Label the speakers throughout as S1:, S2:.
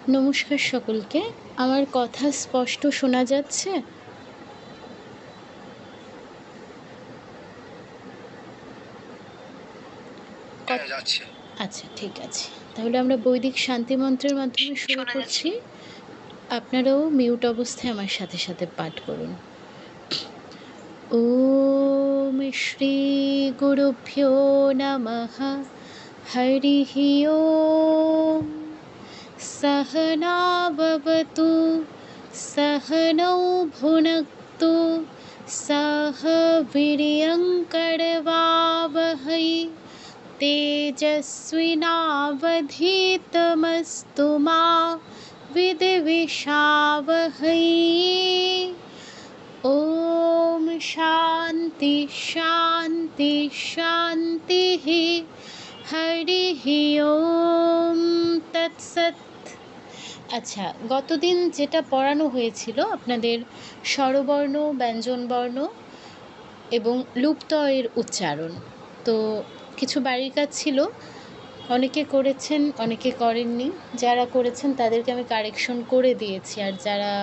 S1: নমস্কার সকলকে। আমার কথা স্পষ্ট শোনা যাচ্ছে?
S2: হ্যাঁ, যাচ্ছে।
S1: আচ্ছা, ঠিক আছে। তাহলে আমরা বৈদিক শান্তি মন্ত্রের মাধ্যমে শুরু করছি। আপনারাও মিউট অবস্থায় আমার সাথে সাথে পাঠ করুন। ওম শ্রী গুরুভ্যো নমঃ। হরিঃ ওম। सहना भवतु सहनौ भुनक्तु सह वीर्यङ्करवावहै तेजस्विनावधीतमस्तु मा विद्विषावहै। ॐ शान्ति शान्ति शान्तिः। हरिः ওম তৎসৎ। আচ্ছা, গতদিন যেটা পড়ানো হয়েছিল আপনাদের স্বরবর্ণ, ব্যঞ্জনবর্ণ এবং লুপ্ত এর উচ্চারণ, তো কিছু বাড়ির কাজ ছিল, অনেকে করেছেন অনেকে করেননি। যারা করেছেন তাদেরকে আমি কারেকশন করে দিয়েছি, আর যারা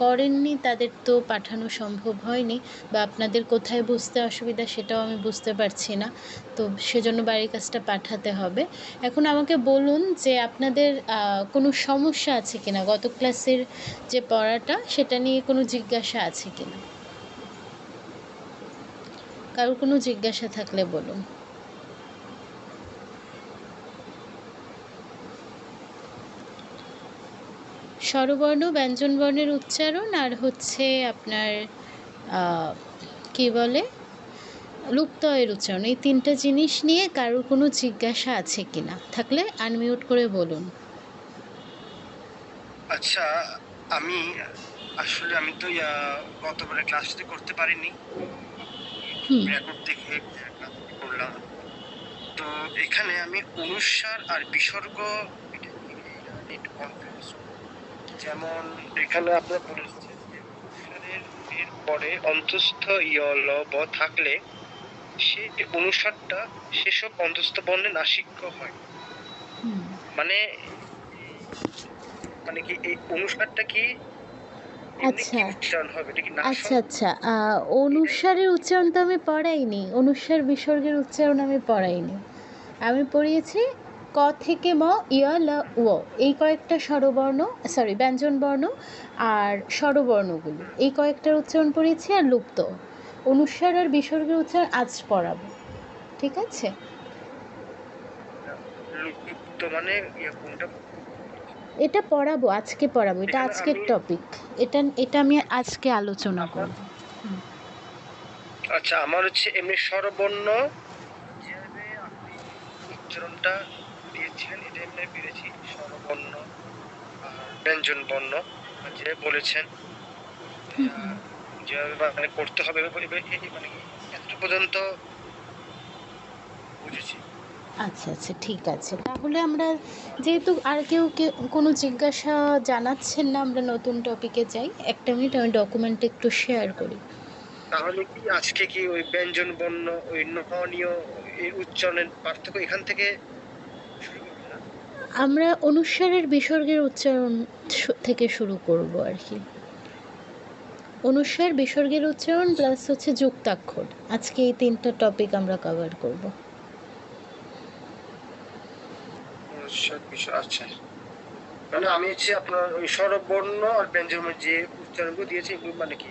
S1: করেননি তাদের তো পাঠানো সম্ভব হয়নি, বা আপনাদের কোথায় বুঝতে অসুবিধা সেটাও আমি বুঝতে পারছি না, তো সেজন্য বাড়ির কাজটা পাঠাতে হবে। এখন আমাকে বলুন যে আপনাদের কোনো সমস্যা আছে কিনা, গত ক্লাসের যে পড়াটা সেটা নিয়ে কোনো জিজ্ঞাসা আছে কিনা। কারোর কোনো জিজ্ঞাসা থাকলে বলুন। স্বরবর্ণ, ব্যঞ্জনবর্ণের উচ্চারণ, আর হচ্ছে আপনার কি বলে, লুপ্ত এর উচ্চারণ, এই তিনটা জিনিস নিয়ে কারোর কোনো জিজ্ঞাসা আছে কিনা, থাকলে আনমিউট করে বলুন।
S2: আচ্ছা, আমি আমি তো গতবারের ক্লাসটি করতে পারিনি, রেকর্ড দেখে ক্লাসটি করলাম। তো এখানে আমি অনুস্বার আর বিসর্গ এটা একটু কনফিউজ। যেমন এখানে আপনার বলেছে যে অনুস্বারের এর পরে অন্তস্থ ল ব থাকলে সে অনুস্বারটা সেসব অন্তস্থ বর্ণে নাসিক্য হয়। মানে মানে কি এই অনুস্বারটা কি
S1: আচ্ছা
S2: উচ্চারণ হবে, এটা কি
S1: আচ্ছা আচ্ছা, অনুস্বারের উচ্চারণ তো আমি পড়াইনি, অনুস্বার বিসর্গের উচ্চারণ আমি পড়াইনি। আমি পড়িয়েছি ক থেকে ম, ইয়, ল, ও, এই কয়েকটা স্বরবর্ণ, সরি ব্যঞ্জনবর্ণ আর স্বরবর্ণগুলো, এই কয়েকটার উচ্চারণ পড়িয়েছি, আর লুপ্ত। অনুস্বার আর বিসর্গের উচ্চারণ আজ পড়াবো, ঠিক আছে?
S2: লুপ্ত মানে কোনটা?
S1: এটা পড়াবো, আজকে পড়াবো, এটা আজকের টপিক, এটা এটা আমি আজকে আলোচনা করব।
S2: আচ্ছা, আমার হচ্ছে এমনি স্বরবর্ণ যেভাবে আপনি উচ্চারণটা দিয়েছিলেন এটা এমনি পেরেছি, স্বরবর্ণ আর ব্যঞ্জন বর্ণ যে বলেছেন যেভাবে মানে করতে হবে, মানে এতটুকু পর্যন্ত বুঝেছি।
S1: আচ্ছা আচ্ছা, ঠিক আছে। তাহলে আমরা, যেহেতু আর কেউ কোনো জিজ্ঞাসা জানাচ্ছেন না, আমরা নতুন টপিকে যাই। একটা মিনিট, আমি ডকুমেন্ট একটু শেয়ার করি।
S2: তাহলে কি আজকে কি ওই ব্যঞ্জন বর্ণ, ওই ননীয় এর উচ্চারণের পার্থক্য এখান থেকে শুরু করবেন না?
S1: আমরা অনুস্বারের বিসর্গের উচ্চারণ থেকে শুরু করব আর কি। অনুস্বার, বিসর্গের উচ্চারণ প্লাস হচ্ছে যুক্তাক্ষর, আজকে এই তিনটা টপিক আমরা কভার করব।
S2: আচ্ছা, মানে আমি হচ্ছে আপনার ওই স্বরবর্ণ আর ব্যঞ্জন যে উচ্চারণগুলো দিয়েছে এগুলো মানে কি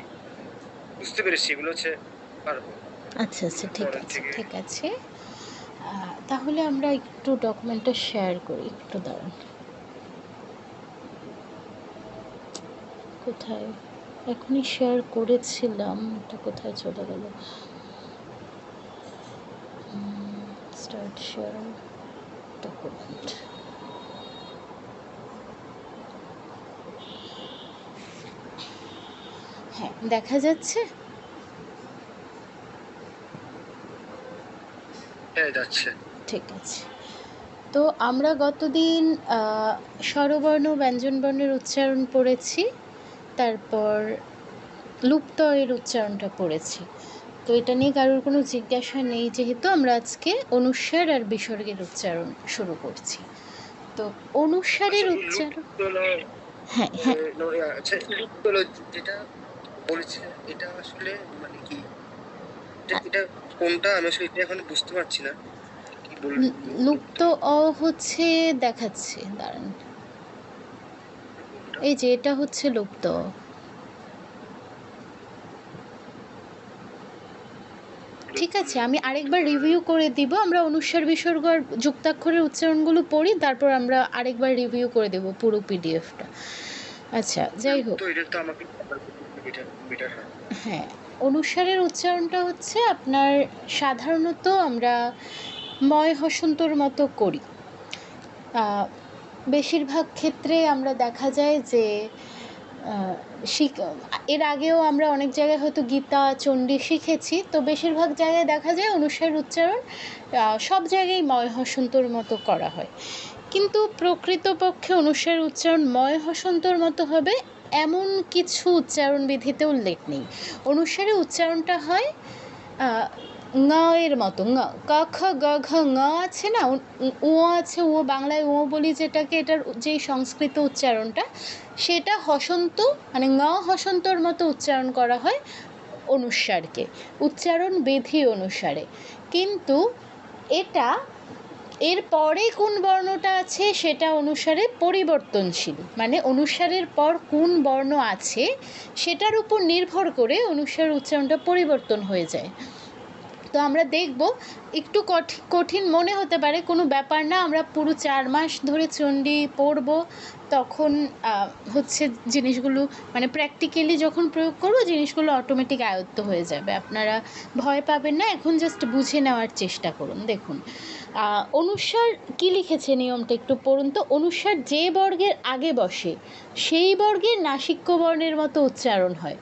S2: বুঝতে পেরেছি, এগুলো হচ্ছে পারবো।
S1: আচ্ছা আচ্ছা, ঠিক আছে ঠিক আছে। তাহলে আমরা একটু ডকুমেন্টটা শেয়ার করি, একটু দাঁড়ান। কোথায়, এখনই শেয়ার করেছিলাম, এটা কোথায় চলে গেল? Start share document. হ্যাঁ, দেখা যাচ্ছে?
S2: হ্যাঁ, যাচ্ছে।
S1: ঠিক আছে। তো আমরা গতদিন স্বরবর্ণ, ব্যঞ্জনবর্ণের উচ্চারণ পড়েছি, তারপর লুপ্ত এর উচ্চারণটা পড়েছি। তো এটা নিয়ে কারোর কোনো জিজ্ঞাসা নেই, যেহেতু আমরা আজকে অনুস্বার আর বিসর্গের উচ্চারণ শুরু করছি। তো অনুসারের
S2: আচ্ছা,
S1: উচ্চারণ,
S2: লুপ্তল
S1: হ্যাঁ হ্যাঁ,
S2: আচ্ছা, লুপ্তল যেটা বলেছিলেন এটা আসলে মানে কি, এটা কোনটা? আমি আসলে এটা এখন বুঝতে পারছি না কি বললেন।
S1: লুপ্ত অ হচ্ছে, দেখাচ্ছি দাঁড়ান,
S2: কোনটা?
S1: এই যে এটা হচ্ছে লুপ্ত অ। ঠিক আছে, আমি আরেকবার রিভিউ করে দিব। আমরা অনুস্বার বিসর্গ আর যুক্তাক্ষরের উচ্চারণগুলো পড়ি, তারপর আমরা আরেকবার রিভিউ করে দেব পুরো পিডিএফটা। আচ্ছা, যাই হোক,
S2: তো এটা তো আমাকে বেটার হয়।
S1: হ্যাঁ, অনুস্বারের উচ্চারণটা হচ্ছে আপনার সাধারণত আমরা ময় হসন্তর মতো করি। বেশিরভাগ ক্ষেত্রে আমরা দেখা যায় যে এর আগেও আমরা অনেক জায়গায় হয়তো গীতা চণ্ডী শিখেছি, তো বেশিরভাগ জায়গায় দেখা যায় অনুস্বারের উচ্চারণ সব জায়গায় ময় হসন্তর মতো করা হয়, কিন্তু প্রকৃতপক্ষে অনুস্বারের উচ্চারণ ময় হসন্তর মতো হবে এমন কিছু উচ্চারণ বিধিতে উল্লেখ নেই। অনুস্বারের উচ্চারণটা হয় ঙ এর মতো, ঙ ক খ গ ঘ ঙ আছে না, ও আছে, ও বাংলায় ও বলি যেটাকে, এটার যেই সংস্কৃত উচ্চারণটা সেটা হসন্ত, মানে ঙ হসন্তর মতো উচ্চারণ করা হয় অনুস্বারকে উচ্চারণ বিধি অনুসারে। কিন্তু এটা এর পরে কোন বর্ণটা আছে সেটা অনুসারে পরিবর্তনশীল, মানে অনুস্বারের পর কোন বর্ণ আছে সেটার উপর নির্ভর করে অনুস্বার উচ্চারণটা পরিবর্তন হয়ে যায়। তো আমরা দেখব, একটু কঠিন মনে হতে পারে, কোনো ব্যাপার না, আমরা পুরো 4 মাস ধরে চণ্ডী পড়ব, তখন হচ্ছে জিনিসগুলো মানে প্র্যাকটিক্যালি যখন প্রয়োগ করব জিনিসগুলো অটোমেটিক আয়ত্ত হয়ে যাবে, আপনারা ভয় পাবেন না, এখন জাস্ট বুঝে নেওয়ার চেষ্টা করুন। দেখুন, অনুস্বার কী লিখেছে নিয়মটা একটু পড়ুন তো। অনুস্বার যে বর্গের আগে বসে সেই বর্গের নাসিক্য বর্ণের মতো উচ্চারণ হয়।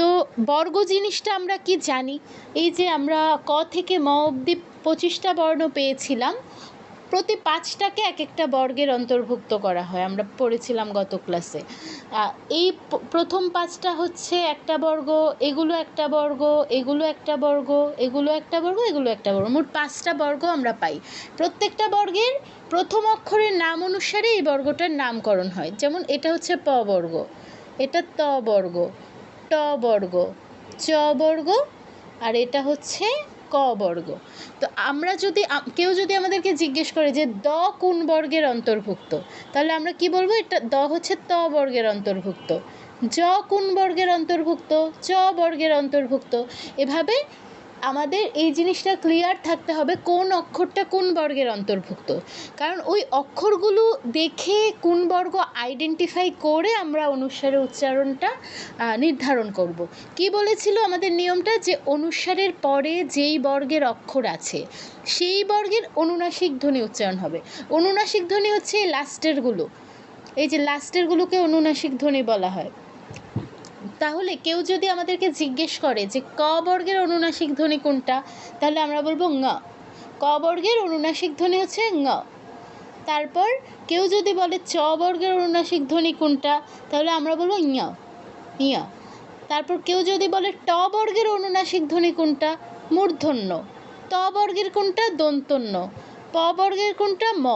S1: তো বর্গ জিনিসটা আমরা কি জানি, এই যে আমরা ক থেকে ম অবধি 25টা বর্ণ পেয়েছিলাম, প্রতি 5টাকে এক একটা বর্গের অন্তর্ভুক্ত করা হয়, আমরা পড়েছিলাম গত ক্লাসে। এই প্রথম 5টা হচ্ছে একটা বর্গ, এগুলো একটা বর্গ, এগুলো একটা বর্গ, এগুলো একটা বর্গ, এগুলো একটা বর্গ, মোট 5টা বর্গ আমরা পাই। প্রত্যেকটা বর্গের প্রথম অক্ষরের নাম অনুসারে এই বর্গটার নামকরণ হয়, যেমন এটা হচ্ছে প বর্গ, এটা ত বর্গ, ট বর্গ, চ বর্গ, আর এটা হচ্ছে ক বর্গ। তো আমরা যদি কেউ যদি আমাদেরকে জিজ্ঞেস করে যে দ কোন বর্গের অন্তর্ভুক্ত, তাহলে আমরা কি বলবো, এটা দ হচ্ছে ত বর্গের অন্তর্ভুক্ত, জ কোন বর্গের অন্তর্ভুক্ত, চ বর্গের অন্তর্ভুক্ত। এভাবে আমাদের এই জিনিসটা ক্লিয়ার থাকতে হবে কোন অক্ষরটা কোন বর্গের অন্তর্ভুক্ত, কারণ ওই অক্ষরগুলো দেখে কোন বর্গ আইডেন্টিফাই করে আমরা অনুস্বারের উচ্চারণটা নির্ধারণ করব। কি বলেছিল আমাদের নিয়মটা, যে অনুস্বারের পরে যেই বর্গের অক্ষর আছে সেই বর্গের অনুনাসিক ধ্বনি উচ্চারণ হবে। অনুনাসিক ধ্বনি হচ্ছে এই লাস্টেরগুলো, এই যে লাস্টেরগুলোকে অনুনাসিক ধ্বনি বলা হয়। তাহলে কেউ যদি আমাদেরকে জিজ্ঞেস করে যে ক বর্গের অনুনাসিক ধ্বনি কোনটা, তাহলে আমরা বলবো ঙ, ক বর্গের অনুনাসিক ধ্বনি হচ্ছে ঙ। তারপর কেউ যদি বলে চ বর্গের অনুনাসিক ধ্বনি কোনটা, তাহলে আমরা বলবো ঞ, ঞ। তারপর কেউ যদি বলে ট বর্গের অনুনাসিক ধ্বনি কোনটা, মূর্ধন্য, ত বর্গের কোনটা, দন্তন্য, প বর্গের কোনটা, ম।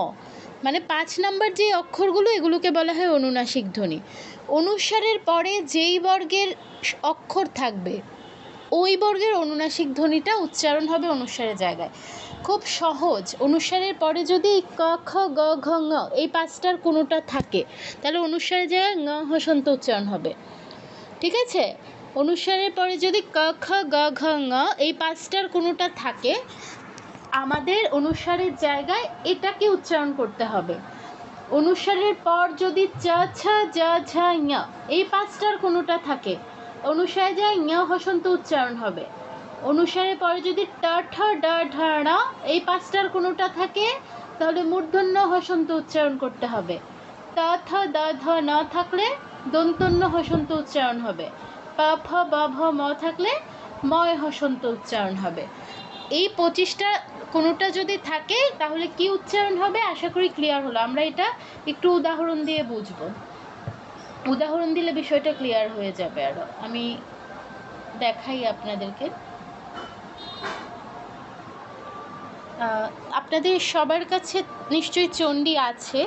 S1: মানে 5 নম্বর যে অক্ষরগুলো এগুলোকে বলা হয় অনুনাসিক ধ্বনি। অনুস্বারের পরে যেই বর্গের অক্ষর থাকবে ওই বর্গের অনুনাসিক ধ্বনিটা উচ্চারণ হবে অনুস্বারের জায়গায়। খুব সহজ, অনুস্বারের পরে যদি ক খ গ ঘ ঙ এই 5টার কোনোটা থাকে তাহলে অনুস্বারের জায়গায় ঙ হসন্ত উচ্চারণ হবে, ঠিক আছে। অনুস্বারের পরে যদি ক খ গ ঘ ঙ এই 5টার কোনোটা থাকে, আমাদের অনুস্বারের জায়গায় এটাকে উচ্চারণ করতে হবে। অনুস্বারের পর যদি চ ছ জ ঝ ঞ এই 5টার কোনোটা থাকে, অনুস্বারে যায় ঞ হসন্ত উচ্চারণ হবে। অনুস্বারের পরে যদি ট ঠ ড ঢ ণ এই 5টার কোনোটা থাকে, তাহলে মূর্ধন্য হসন্ত উচ্চারণ করতে হবে। ত থ দ ধ ন থাকলে দন্তন্য হসন্ত উচ্চারণ হবে। প ফ ব ভ ম থাকলে ময় হসন্ত উচ্চারণ হবে। এই 25টা কোনোটা যদি থাকে তাহলে কি উচ্চারণ হবে, আশা করি ক্লিয়ার হলো। আমরা এটা একটু উদাহরণ দিয়ে বুঝবো, উদাহরণ দিলে বিষয়টা ক্লিয়ার হয়ে যাবে। আরও আমি দেখাই আপনাদেরকে। আপনাদের সবার কাছে নিশ্চয়ই চণ্ডী আছে,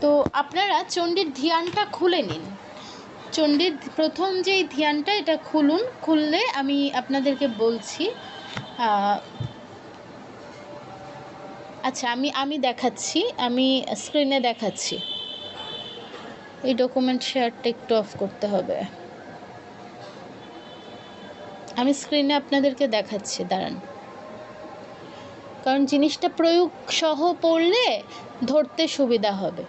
S1: তো আপনারা চণ্ডীর ধ্যানটা খুলে নিন। চণ্ডীর প্রথম যেই ধ্যানটা এটা খুলুন, খুললে আমি আপনাদেরকে বলছি। আচ্ছা, আমি দেখাচ্ছি, আমি স্ক্রিনে দেখাচ্ছি। এই ডকুমেন্ট শেয়ারটা একটু অফ করতে হবে। আমি স্ক্রিনে আপনাদেরকে দেখাচ্ছি, দাঁড়ান, কারণ জিনিসটা প্রয়োগ সহ পড়লে ধরতে সুবিধা হবে।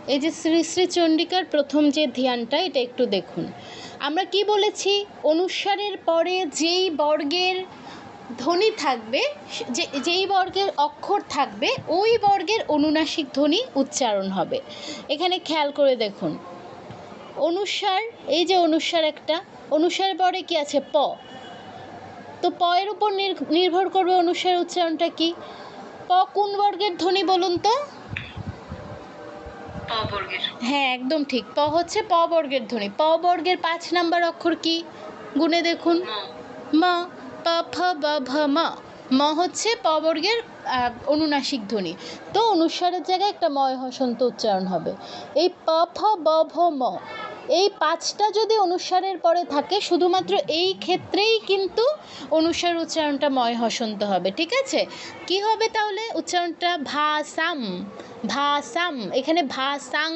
S1: এই যে শ্রী শ্রী চণ্ডিকার প্রথম যে ধ্যানটা, এটা একটু দেখুন। আমরা কি বলেছি, অনুস্বারের পরে যেই বর্গের ধ্বনি থাকবে, যেই বর্গের অক্ষর থাকবে, ওই বর্গের অনুনাসিক ধ্বনি উচ্চারণ হবে। এখানে খেয়াল করে দেখুন, অনুস্বার, এই যে অনুস্বার একটা, অনুস্বারের পরে কি আছে, প। তো প এর উপর নির্ভর করবে অনুস্বারের উচ্চারণটা কি। প কোন বর্গের ধ্বনি বলুন তো? হ্যাঁ, একদম ঠিক, প হচ্ছে প বর্গের ধ্বনি। প বর্গের 5 নাম্বার অক্ষর কি, গুণে দেখুন। ম। প ফ ব ভ ম। ম হচ্ছে প বর্গের অনুনাসিক ধ্বনি। তো অনুস্বারের জায়গায় একটা ময় হসন্ত উচ্চারণ হবে। এই প ফ ব ভ ম, এই 5টা যদি অনুস্বারের পরে থাকে, শুধুমাত্র এই ক্ষেত্রেই কিন্তু অনুস্বার উচ্চারণটা ময় হসন্ত হবে। ঠিক আছে, কি হবে তাহলে উচ্চারণটা? ভাসাম, ভাসাম। এখানে ভাসাং,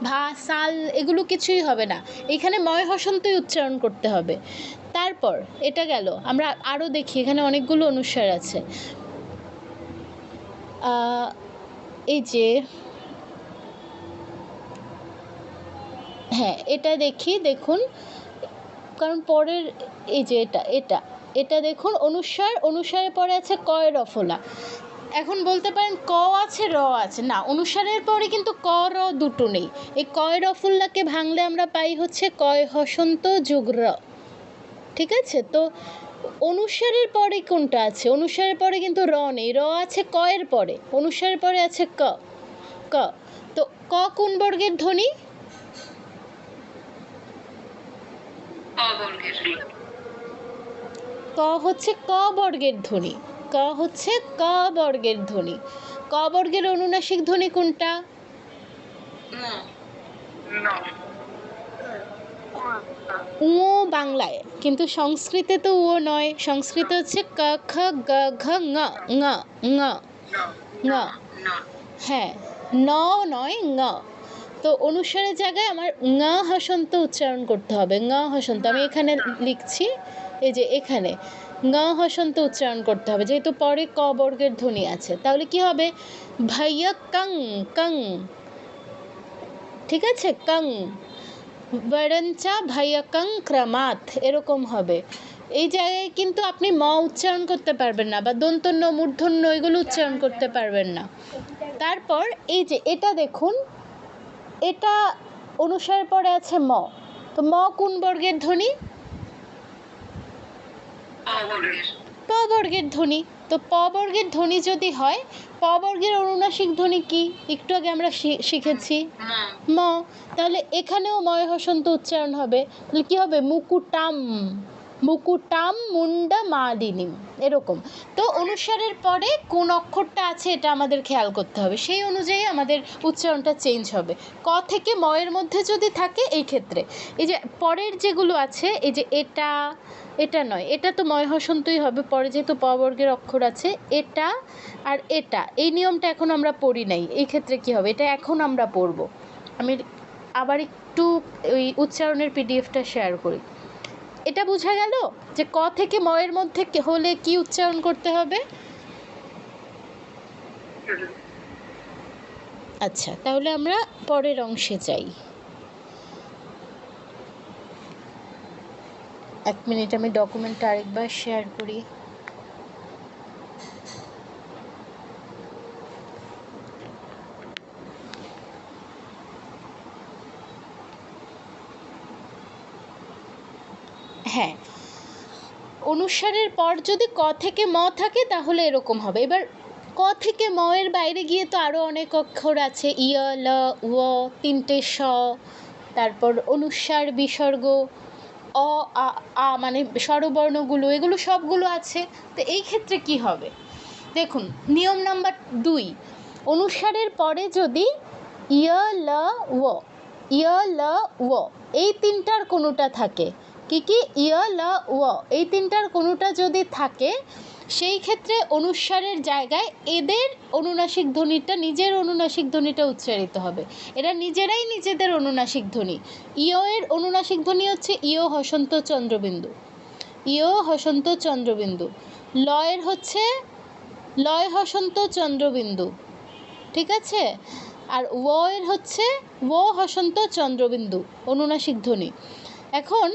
S1: ভাসাল এগুলো কিছুই হবে না, এখানে ময় হসন্তই উচ্চারণ করতে হবে। তারপর এটা গেল, আমরা আরও দেখি, এখানে অনেকগুলো অনুস্বার আছে। এই যে, হ্যাঁ, এটা দেখি, দেখুন, কারণ পরের এই যে এটা দেখুন, অনুস্বারের পরে আছে কয় রফলা। এখন বলতে পারেন ক আছে, র আছে, না, অনুস্বারের পরে কিন্তু ক র দুটো নেই। এই কয় রফুল্লাকে ভাঙলে আমরা পাই হচ্ছে কয় হসন্ত যোগ র। ঠিক আছে, তো অনুস্বারের পরে কোনটা আছে? অনুস্বারের পরে কিন্তু র নেই, র আছে কয়ের পরে, অনুস্বারের পরে আছে ক। ক, তো ক কোন বর্গের ধ্বনি? ক হচ্ছে ক বর্গের ধ্বনি, ক হচ্ছে ক বর্গের ধ্বনি। ক বর্গের অনুনাসিক ধ্বনি কোনটা? উ বাংলায়, কিন্তু সংস্কৃতে তো ও নয়, সংস্কৃতে হচ্ছে ক খ গ ঘ ঙ ঙ ঙ ঙ। হ্যাঁ, ন নয়, ঙ। তো অনুস্বারের জায়গায় আমার ঙ হসন্ত উচ্চারণ করতে হবে, ঙ হসন্ত। আমি এখানে লিখছি, এই যে এখানে ঙ হসন্ত উচ্চারণ করতে হবে, যেহেতু পরে ক বর্গের ধ্বনি আছে। তাহলে কি হবে? ভাইয়া কং কং। ঠিক আছে, কং। বরঞ্চা ভাইয়া কং ক্রমাৎ, এরকম হবে। এই জায়গায় কিন্তু আপনি ম উচ্চারণ করতে পারবেন না, বা দন্তন্য মূর্ধন্য এগুলো উচ্চারণ করতে পারবেন না। তারপর এই যে এটা দেখুন, এটা অনুস্বারের পরে আছে ম। তো ম কোন বর্গের ধ্বনি? প বর্গের ধ্বনি। তো প বর্গের ধ্বনি যদি হয়, প বর্গের অনুনাসিক ধ্বনি কি একটু আগে আমরা শিখেছি, ম। তাহলে এখানেও ময় হসন্ত উচ্চারণ হবে। তাহলে কি হবে? মুকুটাম, মুকুটাম মুন্ডা মালিনীম, এরকম। তো অনুস্বারের পরে কোন অক্ষরটা আছে এটা আমাদের খেয়াল করতে হবে, সেই অনুযায়ী আমাদের উচ্চারণটা চেঞ্জ হবে। ক থেকে ময়ের মধ্যে যদি থাকে, এই ক্ষেত্রে এই যে পরের যেগুলো আছে, এই যে এটা নয়, এটা তো ময় হসন্তই হবে, পরে যেহেতু প বর্গের অক্ষর আছে। এটা আর এটা, এই নিয়মটা এখন আমরা পড়ি নাই, এই ক্ষেত্রে কি হবে এটা এখন আমরা পড়ব। আমি আবার একটু ওই উচ্চারণের পিডিএফটা শেয়ার করি। এটা বোঝা গেল যে ক থেকে ময়ের মধ্যে হলে কি উচ্চারণ করতে হবে। আচ্ছা, তাহলে আমরা পরের অংশে যাই। এক মিনিট, আমি ডকুমেন্টটা আরেকবার শেয়ার করি। হ্যাঁ, অনুস্বারের পর যদি ক থেকে ম থাকে তাহলে এরকম হবে। এবার ক থেকে ম এর বাইরে গিয়ে তো আরও অনেক অক্ষর আছে, ইয়, ল, ও, তিনটে স, তারপর অনুস্বার, বিসর্গ, অ, আ মানে স্বরবর্ণগুলো, এগুলো সবগুলো আছে। তো এই ক্ষেত্রে কি হবে দেখুন, নিয়ম নাম্বার 2, অনুস্বারের পরে যদি ইয়, ল, ও, ইয়, ল, ও এই তিনটার কোনোটা থাকে, কি কি, ইয়, ল, ও এই তিনটার কোনোটা যদি থাকে, সেই ক্ষেত্রে অনুস্বারের জায়গায় এদের অনুনাসিক ধ্বনিটা, নিজের অনুনাসিক ধ্বনিটা উচ্চারিত হবে। এরা নিজেরাই নিজেদের অনুনাসিক ধ্বনি। ইয় এর অনুনাসিক ধ্বনি হচ্ছে ইয় হসন্ত চন্দ্রবিন্দু, ইয় হসন্ত চন্দ্রবিন্দু। লয়ের হচ্ছে লয় হসন্ত চন্দ্রবিন্দু, ঠিক আছে। আর ও এর হচ্ছে ও হসন্ত চন্দ্রবিন্দু অনুনাসিক ধ্বনি। এখন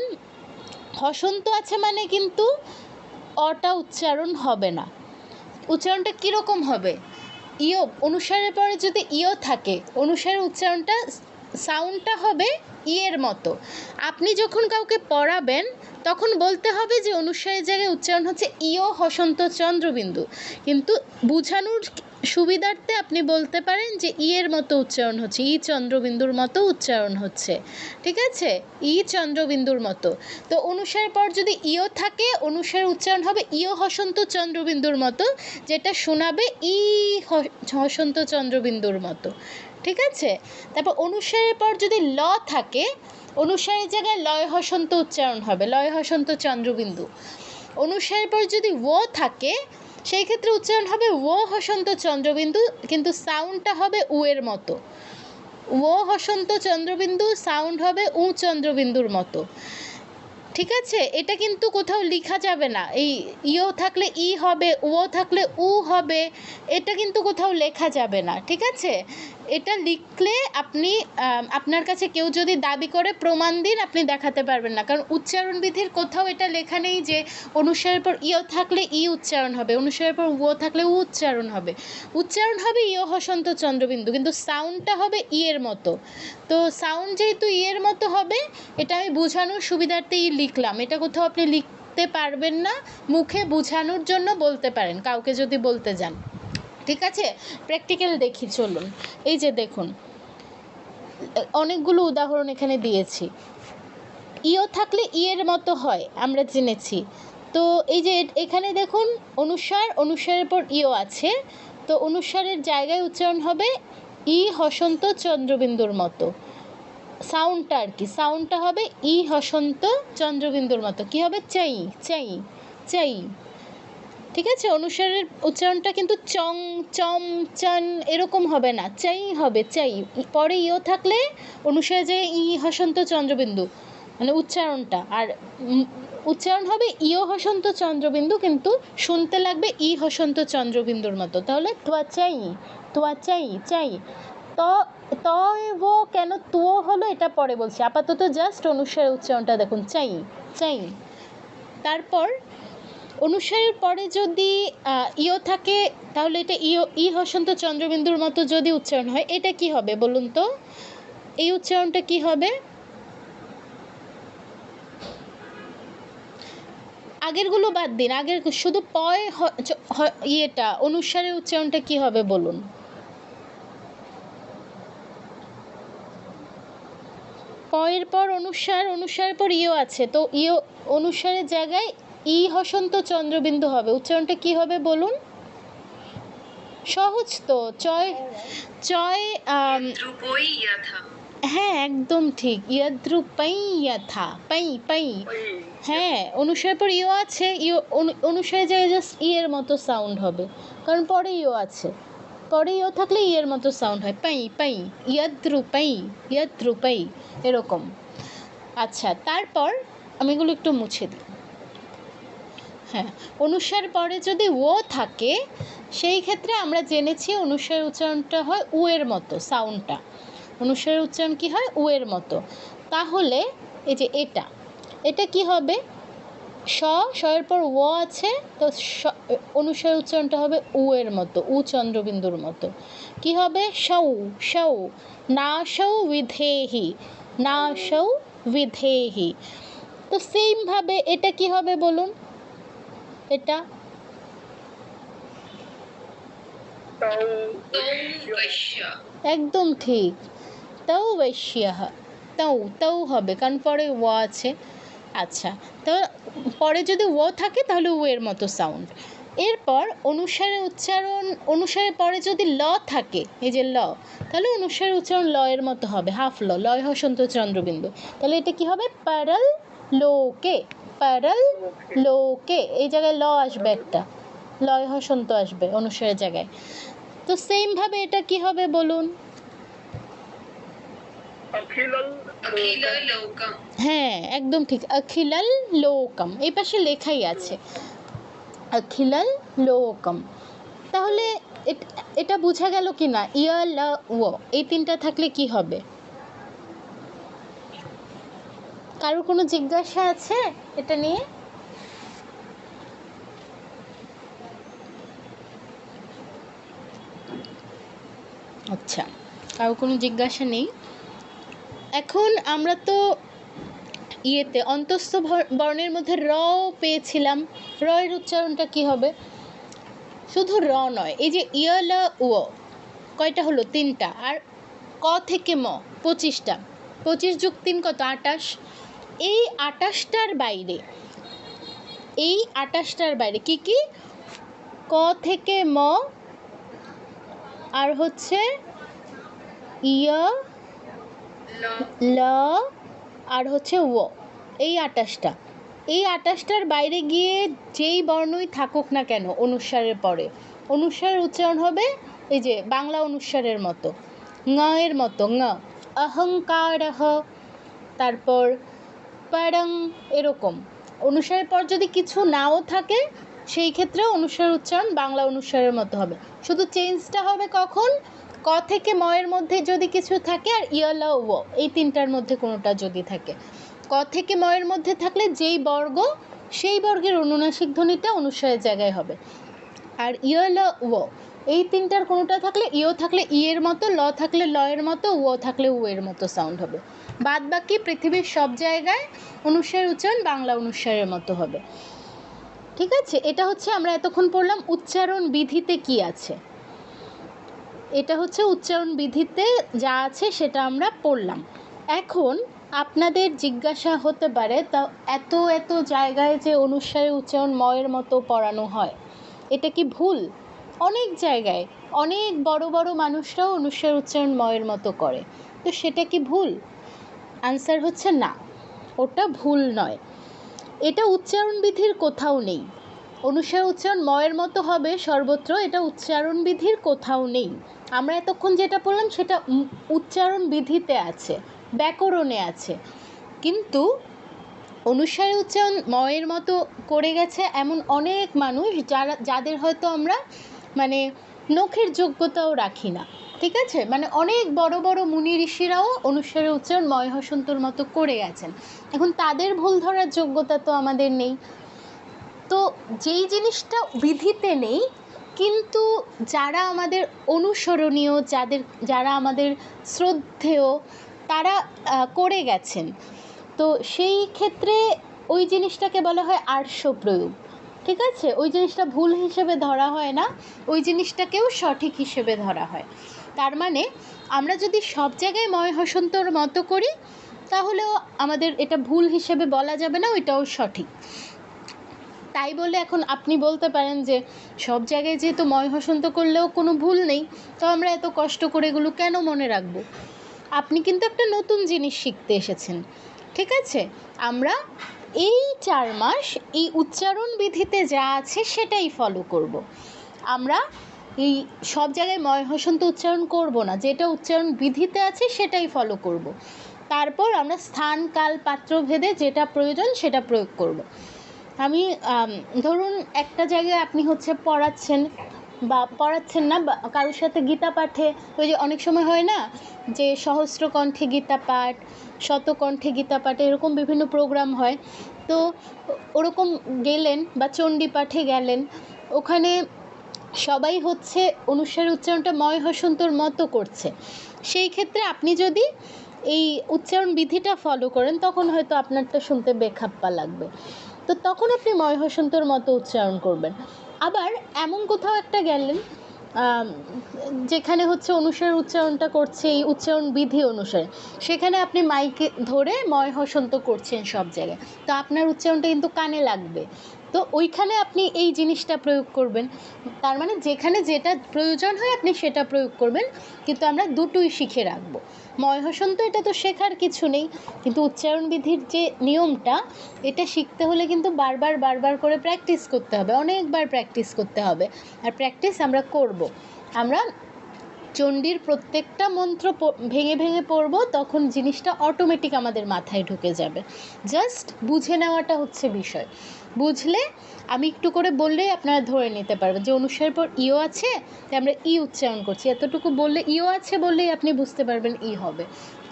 S1: হসন্ত আছে মানে কিন্তু অটা উচ্চারণ হবে না। উচ্চারণটা কীরকম হবে, ইয়, অনুস্বারের পরে যদি ইয় থাকে, অনুস্বারের উচ্চারণটা, সাউন্ডটা হবে ইয়ের মতো। আপনি যখন কাউকে পড়াবেন তখন বলতে হবে যে অনুস্বারের জায়গায় উচ্চারণ হচ্ছে ইয় হসন্ত চন্দ্রবিন্দু, কিন্তু বোঝানোর সুবিধার্থে আপনি বলতে পারেন যে ইয়ের মতো উচ্চারণ হচ্ছে, ই চন্দ্রবিন্দুর মতো উচ্চারণ হচ্ছে, ঠিক আছে, ই চন্দ্রবিন্দুর মতো। তো অনুস্বারের পর যদি ইয় থাকে, অনুস্বারের উচ্চারণ হবে ইয় হসন্ত চন্দ্রবিন্দুর মতো, যেটা শোনাবে ই হসন্ত চন্দ্রবিন্দুর মতো, ঠিক আছে। তারপর অনুস্বারের পর যদি ল থাকে, অনুস্বারের জায়গায় লয় হসন্ত উচ্চারণ হবে, লয় হসন্ত চন্দ্রবিন্দু। অনুস্বারের পর যদি ও থাকে, সেই ক্ষেত্রে উচ্চারণ হবে ও হসন্ত চন্দ্রবিন্দু, কিন্তু সাউন্ডটা হবে উ এর মতো। ও হসন্ত চন্দ্রবিন্দু, সাউন্ড হবে উ চন্দ্রবিন্দুর মতো, ঠিক আছে। এটা কিন্তু কোথাও লেখা যাবে না, এই ইও থাকলে ই হবে, ও থাকলে উ হবে, এটা কিন্তু কোথাও লেখা যাবে না, ঠিক আছে। এটা লিখলে আপনি, আপনার কাছে কেউ যদি দাবি করে প্রমাণ দিন, আপনি দেখাতে পারবেন না, কারণ উচ্চারণ বিধির কোথাও এটা লেখা নেই যে অনুস্বারের পর ইয় থাকলে ই উচ্চারণ হবে, অনুস্বারের পর ও থাকলে উ উচ্চারণ হবে। উচ্চারণ হবে ইয় হসন্ত চন্দ্রবিন্দু, কিন্তু সাউন্ডটা হবে ই এর মতো। তো সাউন্ড যেহেতু ই এর মতো হবে, এটা আমি বোঝানোর সুবিধার্থেই লিখলাম, এটা কোথাও আপনি লিখতে পারবেন না, মুখে বোঝানোর জন্য বলতে পারেন কাউকে যদি বলতে যান, ঠিক আছে। প্র্যাকটিক্যাল দেখি চলুন। এই যে দেখুন, অনেকগুলো উদাহরণ এখানে দিয়েছি। ইও থাকলে ই এর মতো হয়, আমরা জেনেছি। তো এই যে এখানে দেখুন, অনুস্বারের পর ইও আছে, তো অনুস্বারের জায়গায় উচ্চারণ হবে ই হসন্ত চন্দ্রবিন্দুর মতো, সাউন্ডটা আর কি, সাউন্ডটা হবে ই হসন্ত চন্দ্রবিন্দুর মতো। কি হবে, চাই চাই চাই, ঠিক আছে। অনুস্বারের উচ্চারণটা কিন্তু চং, চম, চন এরকম হবে না, চাই হবে, চাই। পরে ইও থাকলে অনুস্বারের জায়গায় ই হসন্ত চন্দ্রবিন্দু, মানে উচ্চারণটা, আর উচ্চারণ হবে ইও হসন্ত চন্দ্রবিন্দু, কিন্তু শুনতে লাগবে ই হসন্ত চন্দ্রবিন্দুর মতো। তাহলে তোয়া চাই, তোয়া চাই, চাই। ত ও কেন তুও হলো এটা পরে বলছি, আপাতত জাস্ট অনুস্বারের উচ্চারণটা দেখুন, চাই চাই। তারপর অনুস্বারের পরে যদি ইও থাকে, তাহলে এটা ই হসন্ত চন্দ্রবিন্দুর মতো যদি উচ্চারণ হয়, এটা কি হবে বলুন তো, এই উচ্চারণটা কি হবে? আগেরগুলো বাদ দিন, আগের শুধু পয় ইয়েটা, অনুস্বারের উচ্চারণটা কি হবে বলুন? পয়ের পর অনুস্বারের পর ইও আছে, তো ইও অনুস্বারের জায়গায় ই হসন্ত চন্দ্রবিন্দু হবে, উচ্চারণটা কি হবে বলুন? সহজ তো, চয় চয়, হ্যাঁ একদম ঠিক, ইয়াদ্রুপাই ইয়াথা, পাই পাই, হ্যাঁ অনুস্বারের পর ইও আছে, ইও অনুস্বারের জায়গায় জাস্ট ই এর মতো সাউন্ড হবে, কারণ পরে ইও আছে, পরে ইও থাকলে ই এর মতো সাউন্ড হয়, পাই পাই, ইয়াদ্রুপাই ইয়াদ্রুপাই, এরকম। আচ্ছা, তারপর আমি এগুলো একটু মুছে দিই। হ্যাঁ, অনুস্বার পরে যদি ও থাকে, সেই ক্ষেত্রে আমরা জেনেছি অনুস্বারের উচ্চারণটা হয় উ এর মতো, সাউন্ডটা অনুস্বারের উচ্চারণ কি হয় উ এর মতো। তাহলে এই যে এটা কি হবে, এর পর ও আছে, তো অনুস্বারের উচ্চারণটা হবে উ এর মতো, উ চন্দ্রবিন্দুর মতো। কি হবে, সৌ সৌ, না সৌ বিধেহি, না সৌ বিধেহি। তো সেমভাবে এটা কি হবে বলুন, এটা? একদম ঠিক, তাও বৈশ্যাহ, তাও তাও হবে কারণ পরে ও আছে। আচ্ছা, তো পরে যদি ও থাকে তাহলে ও এর মতো সাউন্ড। এরপর অনুসারে উচ্চারণ, অনুসারে পরে যদি ল থাকে, এই যে ল, তাহলে অনুসারে উচ্চারণ ল এর মতো হবে, হাফ ল, লয় হসন্ত চন্দ্রবিন্দু। তাহলে এটা কি হবে? পারল লোকে, পারল লোকে, এই জায়গায় ল আসবে, একটা লয় হসন্ত আসবে অনুসারের জায়গায়। তো সেম ভাবে এটা কি হবে বলুন? হ্যাঁ, একদম ঠিক, অখিলাল লোকম, এই পাশে লেখাই আছে অখিলাল লোকম। তাহলে এটা বোঝা গেল কি না? ইয়া ল ও, এই তিনটা থাকলে কি হবে? কারোর কোনো জিজ্ঞাসা আছে এটা নিয়ে? আচ্ছা, কারোর কোনো জিজ্ঞাসা নেই। এখন আমরা তো ইয়েতে অন্তস্থ বর্ণের মধ্যে র পেয়েছিলাম, র এর উচ্চারণটা কি হবে? শুধু র নয়, এই যে ইয়া ল ও, কয়টা হলো? 3টা। আর ক থেকে ম 25টা, 25 যোগ 3 কত? 28। এই 28টার বাইরে, এই 28টার বাইরে কি কি? ক থেকে ম, আর হচ্ছে ইয়া ল, আর হচ্ছে ও, এই 28টা। এই 28টার বাইরে গিয়ে যেই বর্ণই থাকুক না কেন অনুস্বারের পরে, অনুস্বারের উচ্চারণ হবে এই যে বাংলা অনুস্বারের মতো, ঙ এর মতো, ঙ, অহংকারহ, তারপর পরং, এরকম। অনুস্বারের পর যদি কিছু নাও থাকে সেই ক্ষেত্রে অনুস্বারের উচ্চারণ বাংলা অনুস্বারের মতো হবে, শুধু চেঞ্জটা হবে কখন? ক থেকে ম এর মধ্যে যদি কিছু থাকে, আর ইয়া ল ও, এই তিনটার মধ্যে কোনোটা যদি থাকে। ক থেকে ম এর মধ্যে থাকলে যেই বর্গ, সেই বর্গের অনুনাসিক ধ্বনিটা অনুস্বারের জায়গায় হবে। আর ইয়া ল ও, এই তিনটার কোনোটা থাকলে, ইও থাকলে ই এর মতো, ল থাকলে ল এর মতো, ও থাকলে উ এর মতো সাউন্ড হবে। বাদ বাকি পৃথিবীর সব জায়গায় অনুস্বারের উচ্চারণ বাংলা অনুস্বারের মতো হবে। ঠিক আছে, এটা হচ্ছে আমরা এতক্ষণ পড়লাম উচ্চারণ বিধিতে কি আছে। এটা হচ্ছে উচ্চারণ বিধিতে যা আছে সেটা আমরা পড়লাম। এখন আপনাদের জিজ্ঞাসা হতে পারে, তা এত এত জায়গায় যে অনুস্বারের উচ্চারণ ম এর মতো পড়ানো হয়, এটা কি ভুল? অনেক জায়গায় অনেক বড় বড় মানুষরাও অনুস্বারের উচ্চারণ ম এর মতো করে, তো সেটা কি ভুল? আনসার হচ্ছে না, ওটা ভুল নয়। এটা উচ্চারণ বিধির কোথাও নেই। অনুস্বার উচ্চারণ ম এর মতো হবে সর্বত্র, এটা উচ্চারণ বিধির কোথাও নেই। আমরা এতক্ষণ যেটা বললাম সেটা উচ্চারণ বিধিতে আছে, ব্যাকরণে আছে, কিন্তু অনুস্বারের উচ্চারণ ম এর মতো করে গেছে এমন অনেক মানুষ যাদের হয়তো আমরা মানে নখের যোগ্যতাও রাখি না। ঠিক আছে, মানে অনেক বড় বড় মুনি ঋষিরাও অনুস্বারের উচ্চারণ ময় হসন্তর মতো করে গেছেন। এখন তাদের ভুল ধরার যোগ্যতা তো আমাদের নেই। তো যেই জিনিসটা বিধিতে নেই, কিন্তু যারা আমাদের অনুসরণীয়, যারা আমাদের শ্রদ্ধেয়, তারা করে গেছেন, তো সেই ক্ষেত্রে ওই জিনিসটাকে বলা হয় আর্শ প্রয়োগ। ঠিক আছে, ওই জিনিসটা ভুল হিসেবে ধরা হয় না, ওই জিনিসটাকেও সঠিক হিসেবে ধরা হয়। তার মানে আমরা যদি সব জায়গায় ময় হসন্তর মতো করি, তাহলেও আমাদের এটা ভুল হিসেবে বলা যাবে না, ওইটাও সঠিক। তাই বলে এখন আপনি বলতে পারেন যে সব জায়গায় যেহেতু ময় হসন্ত করলেও কোনো ভুল নেই, তো আমরা এত কষ্ট করে এগুলো কেন মনে রাখবো? আপনি কিন্তু একটা নতুন জিনিস শিখতে এসেছেন। ঠিক আছে, আমরা এই 4 মাস এই উচ্চারণ বিধিতে যা আছে সেটাই ফলো করব। আমরা এই সব জায়গায় ময় হসন্ত উচ্চারণ করব না, যেটা উচ্চারণ বিধিতে আছে সেটাই ফলো করব। তারপর আমরা স্থান কাল পাত্র ভেদে যেটা প্রয়োজন সেটা প্রয়োগ করব। আমি ধরুন একটা জায়গায় আপনি হচ্ছে পড়াচ্ছেন বা পড়াচ্ছেন না, বা কারোর সাথে গীতা পাঠে, ওই যে অনেক সময় হয় না যে সহস্র কণ্ঠে গীতা পাঠ, শতকণ্ঠে গীতা পাঠ, এরকম বিভিন্ন প্রোগ্রাম হয়। তো ওরকম গেলেন বা চণ্ডী পাঠে গেলেন, ওখানে সবাই হচ্ছে অনুস্বারের উচ্চারণটা ময় হসন্তর মতো করছে। সেই ক্ষেত্রে আপনি যদি এই উচ্চারণ বিধিটা ফলো করেন, তখন হয়তো আপনারটা শুনতে বেখাপ্পা লাগবে। তো তো তখন আপনি ময় হসন্তর মতো উচ্চারণ করবেন। আবার এমন কোথাও একটা গেলেন যেখানে হচ্ছে অনুসার উচ্চারণটা করছে এই উচ্চারণ বিধি অনুসারে, সেখানে আপনি মাইকে ধরে ময় হসন্ত করছেন সব জায়গায়, তো আপনার উচ্চারণটা কিন্তু কানে লাগবে। তো ওইখানে আপনি এই জিনিসটা প্রয়োগ করবেন। তার মানে যেখানে যেটা প্রয়োজন হয় আপনি সেটা প্রয়োগ করবেন, কিন্তু আমরা দুটোই শিখে রাখবো। ময় হসন্ত এটা তো শেখার কিছু নেই, কিন্তু উচ্চারণ বিধির যে নিয়মটা এটা শিখতে হলে কিন্তু বারবার বারবার করে প্র্যাকটিস করতে হবে, অনেকবার প্র্যাকটিস করতে হবে। আর প্র্যাকটিস আমরা করব। আমরা চণ্ডীর প্রত্যেকটা মন্ত্র ভেঙে ভেঙে পড়ব, তখন জিনিসটা অটোমেটিক আমাদের মাথায় ঢুকে যাবে। জাস্ট বুঝে নেওয়াটা হচ্ছে বিষয়। বুঝলে আমি একটু করে বললেই আপনারা ধরে নিতে পারবেন যে অনুসারের পর ইও আছে, তাই আমরা ই উচ্চারণ করছি। এতটুকু বললে ইও আছে বললেই আপনি বুঝতে পারবেন ই হবে।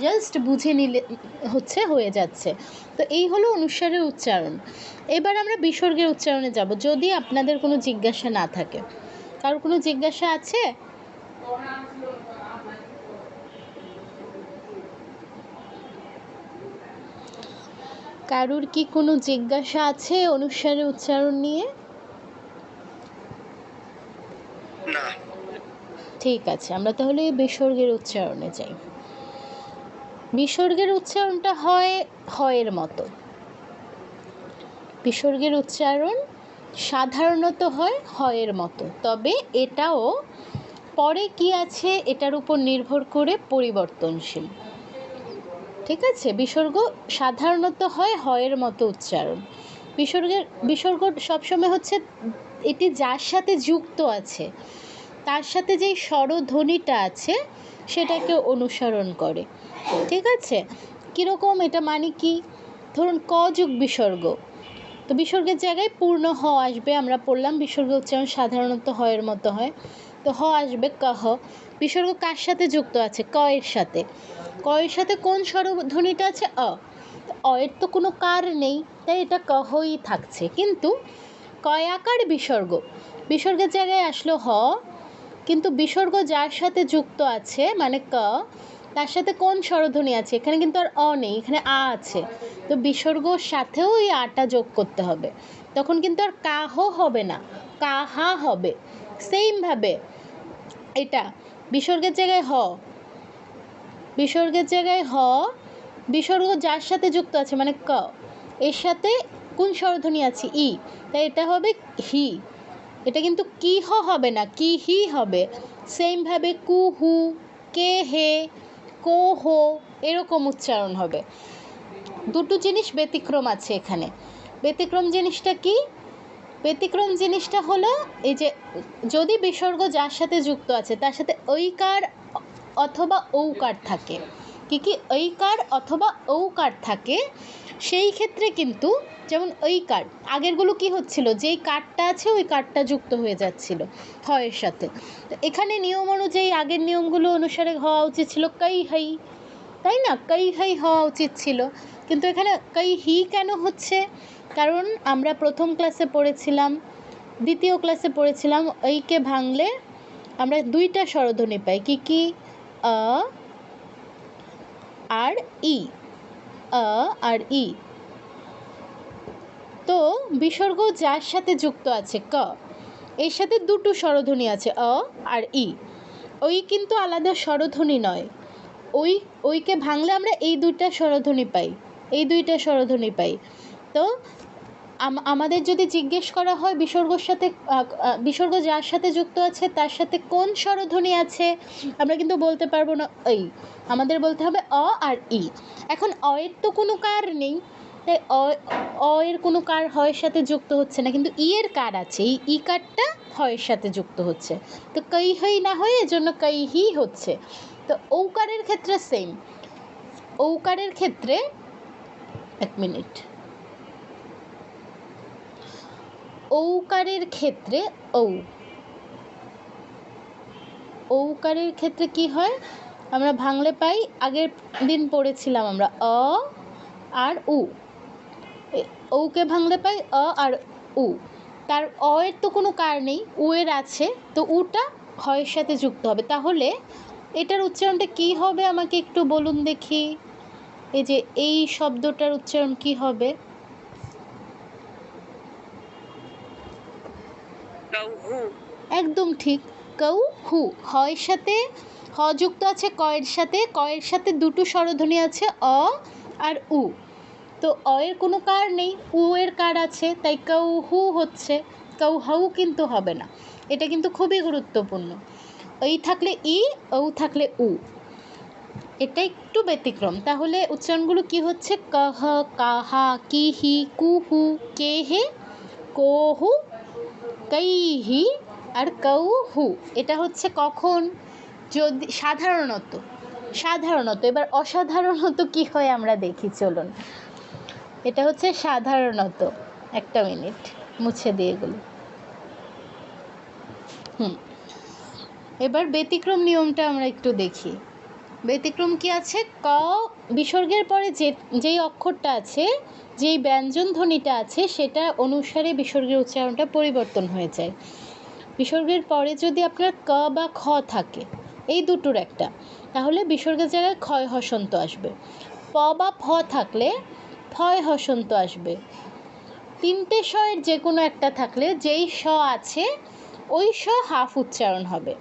S1: জাস্ট বুঝে নিলে হচ্ছে হয়ে যাচ্ছে। তো এই হলো অনুসারের উচ্চারণ। এবার আমরা বিসর্গের উচ্চারণে যাব, যদি আপনাদের কোনো জিজ্ঞাসা না থাকে। কারোর কোনো জিজ্ঞাসা আছে? কারুর কি কোনো জিজ্ঞাসা আছে অনুসারে উচ্চারণ নিয়ে?
S2: না।
S1: ঠিক আছে, আমরা তাহলে বিসর্গের উচ্চারণে যাই। বিসর্গের উচ্চারণটা হয় হয়ের মতো। বিসর্গের উচ্চারণ সাধারণত হয় হয়ের মতো, তবে এটাও পরে কি আছে এটার উপর নির্ভর করে পরিবর্তনশীল। ঠিক আছে, বিসর্গ সাধারণত হয় হয়ের মতো উচ্চারণ। বিসর্গ সবসময় হচ্ছে এটি যার সাথে যুক্ত আছে তার সাথে যেই স্বরধ্বনিটা আছে সেটাকে অনুসরণ করে। ঠিক আছে, কীরকম এটা মানে কি? ধরুন ক যুগ বিসর্গ, তো বিসর্গের জায়গায় পূর্ণ হ আসবে। আমরা পড়লাম বিসর্গ উচ্চারণ সাধারণত হয়ের মতো হয়, তো হ আসবে কহ। বিসর্গ কার সাথে যুক্ত আছে? ক এর সাথে। ক এর সাথে কোন স্বরধ্বনিটা আছে? অ। অ এর তো কোনো কার নেই, তাই এটা কহই থাকছে। কিন্তু কয়াকার বিসর্গ, বিসর্গের জায়গায় আসলো হ, কিন্তু বিসর্গ যার সাথে যুক্ত আছে মানে ক, তার সাথে কোন স্বরধ্বনি আছে? এখানে কিন্তু আর অ নেই, এখানে আ আছে। তো বিসর্গর সাথেও এই আটা যোগ করতে হবে, তখন কিন্তু আর কাহ হবে না, কাহা হবে। সেমভাবে এটা বিসর্গের জায়গায় হ, বিসর্গের জায়গায় হ, বিসর্গ যার সাথে যুক্ত আছে মানে ক, এর সাথে কোন স্বরধ্বনি আছে? ই, তাই এটা হবে হি। এটা কিন্তু কি হ হবে না, কি হি হবে। সেমভাবে কু হু, কে হে, কো হো, এরকম উচ্চারণ হবে। দুটো জিনিস ব্যতিক্রম আছে এখানে। ব্যতিক্রম জিনিসটা কি? ব্যতিক্রম জিনিসটা হলো এই যে যদি বিসর্গ যার সাথে যুক্ত আছে তার সাথে ঐকার অথবা ঔকার থাকে, কি ঐকার অথবা ঔকার থাকে, সেই ক্ষেত্রে কিন্তু যেমন ঐকার আগেরগুলো কি হচ্ছিল, যেই কারটা আছে ওই কারটা যুক্ত হয়ে যাচ্ছিল হয়ের সাথে। তো এখানে নিয়ম অনুযায়ী আগের নিয়মগুলো অনুসারে হওয়া উচিত ছিল কাই হাই, তাই না? কাই হাই হওয়া উচিত ছিল, কিন্তু এখানে কাই হি কেন হচ্ছে? কারণ আমরা প্রথম ক্লাসে পড়েছিলাম, দ্বিতীয় ক্লাসে পড়েছিলাম ঐকে ভাঙলে আমরা দুইটা স্বরধ্বনি পাই, কি আ আর ই, আ আর ই। তো বিসর্গ যার সাথে যুক্ত আছে ক, এর সাথে দুটো স্বরধ্বনি আছে অ আর ই। ওই কিন্তু আলাদা স্বরধ্বনি নয়, ওইকে ভাঙলে আমরা এই দুইটা স্বরধ্বনি পাই, এই দুইটা স্বরধ্বনি পাই। তো আমাদের যদি জিজ্ঞেস করা হয় বিসর্গর সাথে বিসর্গ যার সাথে যুক্ত আছে তার সাথে কোন স্বরধ্বনি আছে, আমরা কিন্তু বলতে পারবো না এই, আমাদের বলতে হবে অ আর ই। এখন অ এর তো কোনো কার নেই, তাই অ এর কোনো কার হয়ের সাথে যুক্ত হচ্ছে না, কিন্তু ই এর কার আছে, এই ই কারটা হয়ের সাথে যুক্ত হচ্ছে। তো কই হই না হয় এজন্য কই হি হচ্ছে। তো ঔকারের ক্ষেত্রে সেম, ঔকারের ক্ষেত্রে এক মিনিট, ঔকারের ক্ষেত্রে ঔকারের ক্ষেত্রে কি হয় আমরা ভাঙলে পাই, আগের দিন পড়েছিলাম আমরা অ আর উ, ঔকে ভাঙলে পাই অ আর উ। তার অ এর তো কোনো কার নেই, উ এর আছে, তো উটা হয়ের সাথে যুক্ত হবে। তাহলে এটার উচ্চারণটা কি হবে আমাকে একটু বলুন দেখি, এই যে এই শব্দটার উচ্চারণ কি হবে? একদম ঠিক, কৌ হু। হয়ের সাথে হ যুক্ত আছে কয়ের সাথে, কয়ের সাথে দুটো স্বরধ্বনি আছে অ আর উ। তো অ এর কোনো কার নেই, উ এর কার আছে, তাই কৌ হু হচ্ছে, কৌ হাউ কিন্তু হবে না। এটা কিন্তু খুবই গুরুত্বপূর্ণ। এই থাকলে ই, ও থাকলে উ, এটা একটু ব্যতিক্রম। তাহলে উচ্চারণগুলো কি হচ্ছে? কহ, কাহা, কিহি, কুহু, কেহে, কোহু, কৈহি আর কৌহু। এটা হচ্ছে কখন? যদি সাধারণত, এবার অসাধারণত কি হয় আমরা দেখি, চলুন। এটা হচ্ছে সাধারণত। একটা মিনিট মুছে দিয়ে এগুলো। এবার ব্যতিক্রম নিয়মটা আমরা একটু দেখি। ব্যতিক্রম কি আছে? ক বিসর্গের পরে যেই অক্ষরটা আছে, যেই ব্যঞ্জন ধ্বনিটা আছে, সেটা অনুসারে বিসর্গের উচ্চারণটা পরিবর্তন হয়ে যায়। বিসর্গের পরে যদি আপনার ক বা খ থাকে, এই দুটোর একটা, তাহলে বিসর্গের জায়গায় ক্ষয় হসন্ত আসবে। প বা ফ থাকলে ফয় হসন্ত আসবে। তিনটে স এর যে কোনো একটা থাকলে যেই স আছে ওই স হাফ উচ্চারণ হবে।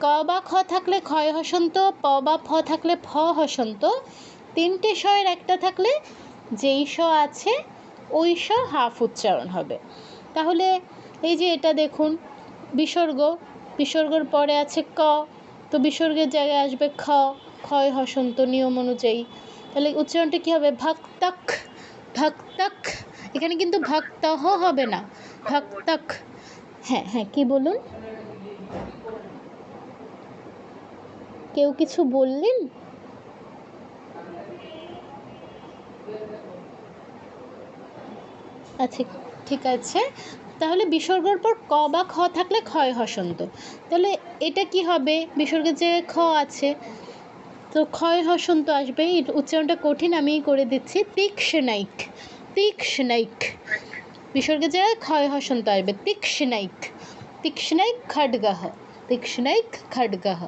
S1: ক বা খ থাকলে ক্ষয় হসন্ত, প বা ফ থাকলে ফ হসন্ত। তিনটে স এর একটা থাকলে যেই স আছে ওই স হাফ উচ্চারণ হবে। তাহলে এই যে এটা দেখুন, বিসর্গর পরে আছে ক, তো বিসর্গের জায়গায় আসবে খ, ক্ষয় হসন্ত নিয়ম অনুযায়ী। তাহলে উচ্চারণটা কী হবে? ভক্তক, ভক্তক। এখানে কিন্তু ভক্তহ হবে না, ভক্তক। হ্যাঁ হ্যাঁ, কি বলুন? কেউ কিছু বললেন? আচ্ছা, ঠিক আছে। তাহলে বিসর্গের পর ক বা খ থাকলে ক্ষয় হসন্ত। তাহলে এটা কি হবে? বিসর্গের যে খ আছে, তো ক্ষয় হসন্ত আসবে। এই উচ্চারণটা কঠিন, আমি করে দিচ্ছি। তীক্ষ্ণৈক, তীক্ষ্ণৈক। বিসর্গের জায়গায় ক্ষয় হসন্ত আসবে। তীক্ষ্ণৈক, তীক্ষ্ণৈক খড্গঃ, তীক্ষ্ণৈক খড্গঃ।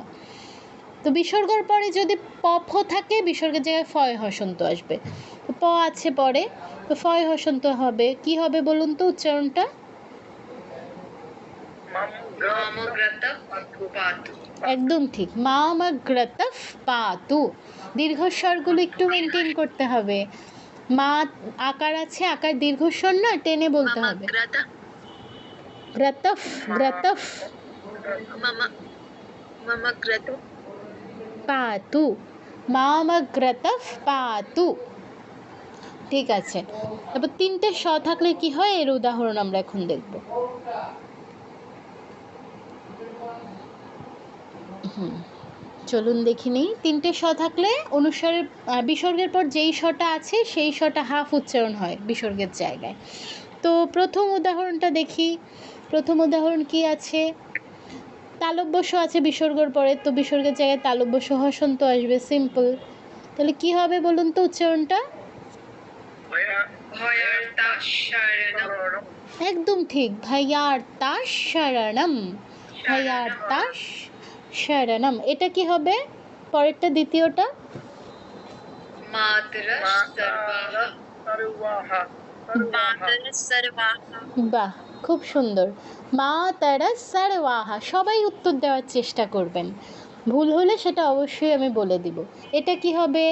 S1: তো বিসর্গের পরে যদি প ফ থাকে, বিসর্গের জায়গায় ফয় হসন্ত আসবে। তো প আছে পরে, তো ফয় হসন্ত হবে। কি হবে বলুন তো উচ্চারণটা? একদম ঠিক, মামগ্রতফ পাতু। দীর্ঘস্বরগুলো একটু মেনটেন করতে হবে। মা আকার আছে, আকার দীর্ঘস্বর না, টেনে বলতে হবে। গ্রতফ, গ্রতফ, পাতু, মামগ্রতফ পাতু। ঠিক আছে। তারপর তিনটে স থাকলে কি হয়, এর উদাহরণ আমরা এখন দেখব। চলুন দেখি নিই। তিনটে স থাকলে অনুসারে বিসর্গের পর যেই সটা আছে সেই সটা হাফ উচ্চারণ হয় বিসর্গের জায়গায়। তো প্রথম উদাহরণটা দেখি। প্রথম উদাহরণ কি আছে? তালব্য স আছে বিসর্গের পরে, তো বিসর্গের জায়গায় তালব্য স হসন্ত আসবে, সিম্পল। তাহলে কি হবে বলুন তো উচ্চারণটা? একদম ঠিক, ভাইয়ার্তা শরণম, ভাইয়ার্তা শরণম। এটা কি হবে পরেরটা, দ্বিতীয়টা? বাহ, খুব সুন্দর। মা তারা সারওয়াহা। সবাই উত্তর দেওয়ার চেষ্টা করবেন, ভুল হলে সেটা অবশ্যই আমি বলে দিব। এটা কি হবে?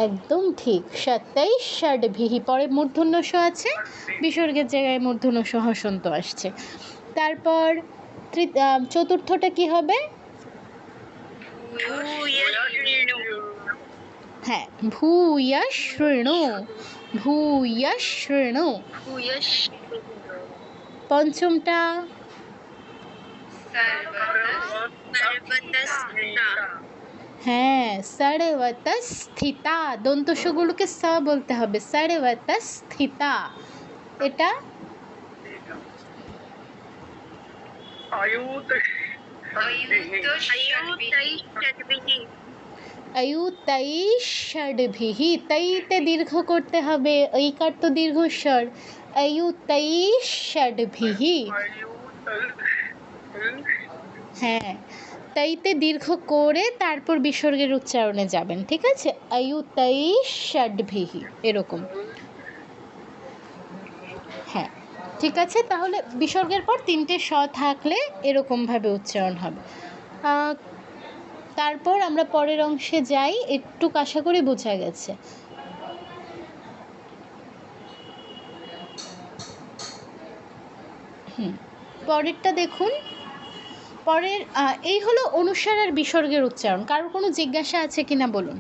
S1: একদম ঠিক, সত্যই ষডভিহি। পরে মূর্ধন্য স আছে, বিসর্গের জায়গায় মূর্ধন্য স হসন্ত আসছে। তারপর চতুর্থটা কি হবে? হ্যাঁ, ভূয়শৃণু, ভূয়শৃণু। পঞ্চমটা? হ্যাঁ, সর্বতস্থিতা। দন্তস্বগুলোকে স বলতে হবে, সর্বতস্থিতা। এটা अयुतैः षड्भिः। तैते दीर्घ করতে হবে, ঐকার তো দীর্ঘস্বর। अयुतैः षड्भिः। হ্যাঁ, তাইতে দীর্ঘ করে তারপর বিসর্গের উচ্চারণে যাবেন, ঠিক আছে? আয়ুতাই ষাডভিহি এরকম। হ্যাঁ, ঠিক আছে। তাহলে বিসর্গের পর 3টে স থাকলে এরকমভাবে উচ্চারণ হবে। তারপর আমরা পরের অংশে যাই। একটু আশা করি বোঝা গেছে। পরেরটা দেখুন। পরের এই হলো অনুস্বার আর বিসর্গের উচ্চারণ। কারোর কোনো জিজ্ঞাসা আছে কিনা বলুন।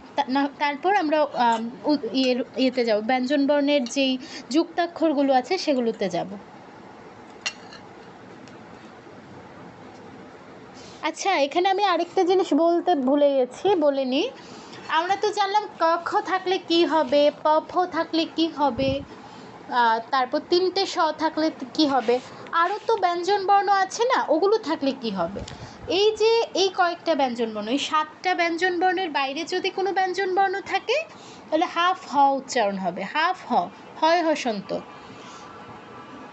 S1: তারপর আমরা ইয়েতে যাব, ব্যঞ্জন বর্ণের যেই যুক্তাক্ষরগুলো আছে সেগুলোতে যাব। আচ্ছা, এখানে আমি আরেকটা জিনিস বলতে ভুলে গেছি, বলে নিই। আমরা তো জানলাম ক খ থাকলে কি হবে, প ফ থাকলে কি হবে, তারপর 3টে স থাকলে কি হবে, আরও তো ব্যঞ্জন বর্ণ আছে না, ওগুলো থাকলে কি হবে। এই যে এই কয়েকটা ব্যঞ্জন বর্ণ, এই 7টা ব্যঞ্জন বর্ণের বাইরে যদি কোনো ব্যঞ্জন বর্ণ থাকে তাহলে হাফ হ উচ্চারণ হবে, হাফ হ, হয় হসন্ত।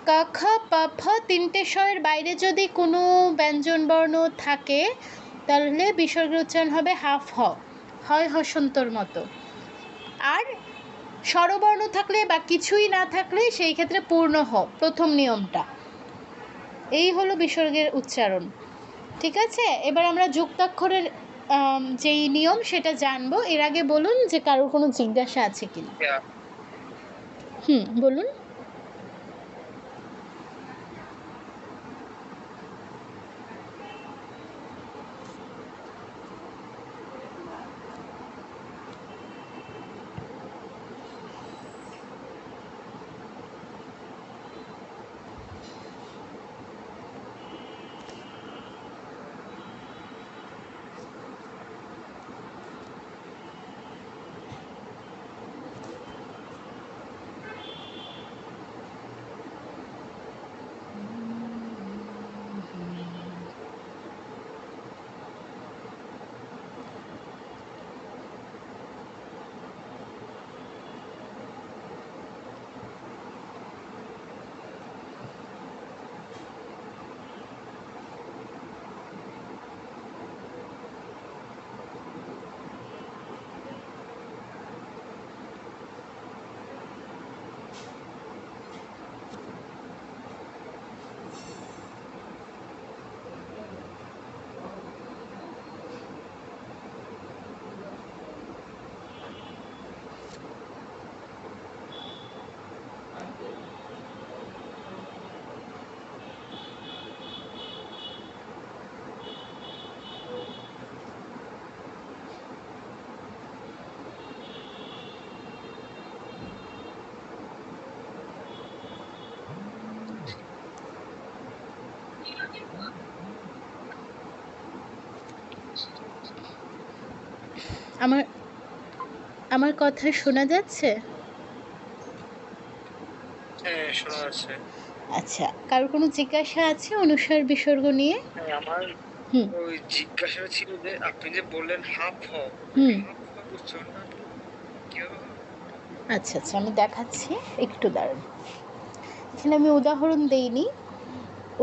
S1: ক খ প ফ 3টে স এর বাইরে যদি কোনো ব্যঞ্জন বর্ণ থাকে তাহলে বিসর্গের উচ্চারণ হবে হাফ হ, হয় হসন্তর মতো। আর স্বরবর্ণ থাকলে বা কিছুই না থাকলে সেই ক্ষেত্রে পূর্ণ হ, প্রথম নিয়মটা। এই হলো বিসর্গের উচ্চারণ, ঠিক আছে? এবার আমরা যুক্তাক্ষরের যেই নিয়ম সেটা জানবো। এর আগে বলুন যে কারোর কোনো জিজ্ঞাসা আছে কিনা। বলুন। আমার কথা শোনা যাচ্ছে?
S2: হ্যাঁ, শোনা যাচ্ছে।
S1: আচ্ছা, কারোর কোনো জিজ্ঞাসা আছে অনুস্বার বিসর্গ নিয়ে?
S2: আমার ওই জিজ্ঞাসাটা ছিল যে আপনি যে বললেন হাফ হ, হাফ হ উচ্চারণটা কিভাবে হবে?
S1: আচ্ছা আচ্ছা, আমি দেখাচ্ছি, একটু দাঁড়ান। এখানে আমি উদাহরণ দেইনি,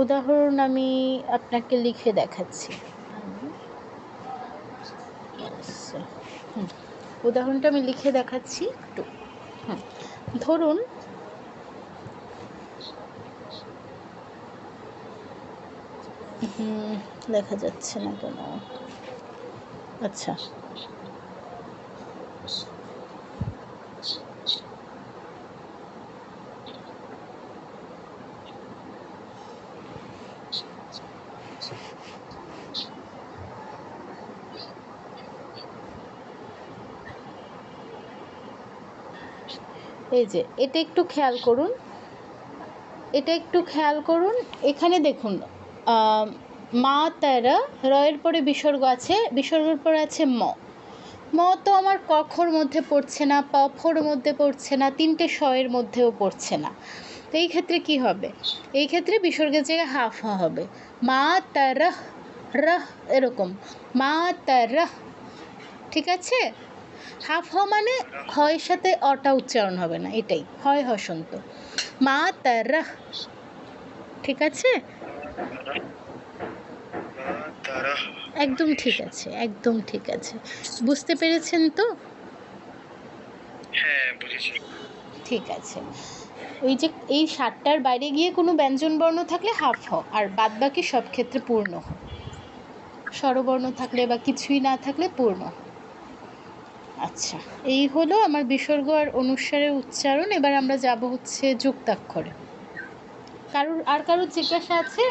S1: উদাহরণ আমি আপনাকে লিখে দেখাচ্ছি। উদাহরণটা আমি লিখে দেখাচ্ছি একটু। ধরুন দেখা যাচ্ছে না কেন? আচ্ছা, এই যে এটা একটু খেয়াল করুন, এটা একটু খেয়াল করুন। এখানে দেখুন, মা তারা, রয়ের পরে বিসর্গ আছে, বিসর্গের পরে আছে ম। ম তো আমার কখর মধ্যে পড়ছে না, প ফোর মধ্যে পড়ছে না, 3টে স এর মধ্যেও পড়ছে না। তো এই ক্ষেত্রে কি হবে? এই ক্ষেত্রে বিসর্গের জায়গায় হাফ হ হবে, মা তারা রহ, এরকম মা তারা, ঠিক আছে? হাফ হ মানে হয়ের সাথে অটা উচ্চারণ হবে না, এটাই হয় হসন্ত, মা তারা, ঠিক আছে?
S2: তারা।
S1: একদম ঠিক আছে, একদম ঠিক আছে। বুঝতে পেরেছেন তো?
S2: হ্যাঁ, বুঝেছি।
S1: ঠিক আছে। ওই যে এই 7টার বাইরে গিয়ে কোনো ব্যঞ্জনবর্ণ থাকলে হাফ হ, আর বাদবাকি সব ক্ষেত্রে পূর্ণ হ। স্বরবর্ণ থাকলে বা কিছুই না থাকলে পূর্ণ। আচ্ছা, এই হলো আমার বিসর্গ আর অনুস্বারের উচ্চারণ। এবার আমরা যাব হচ্ছে যুক্তাক্ষরে। কারোর জিজ্ঞাসা আছে?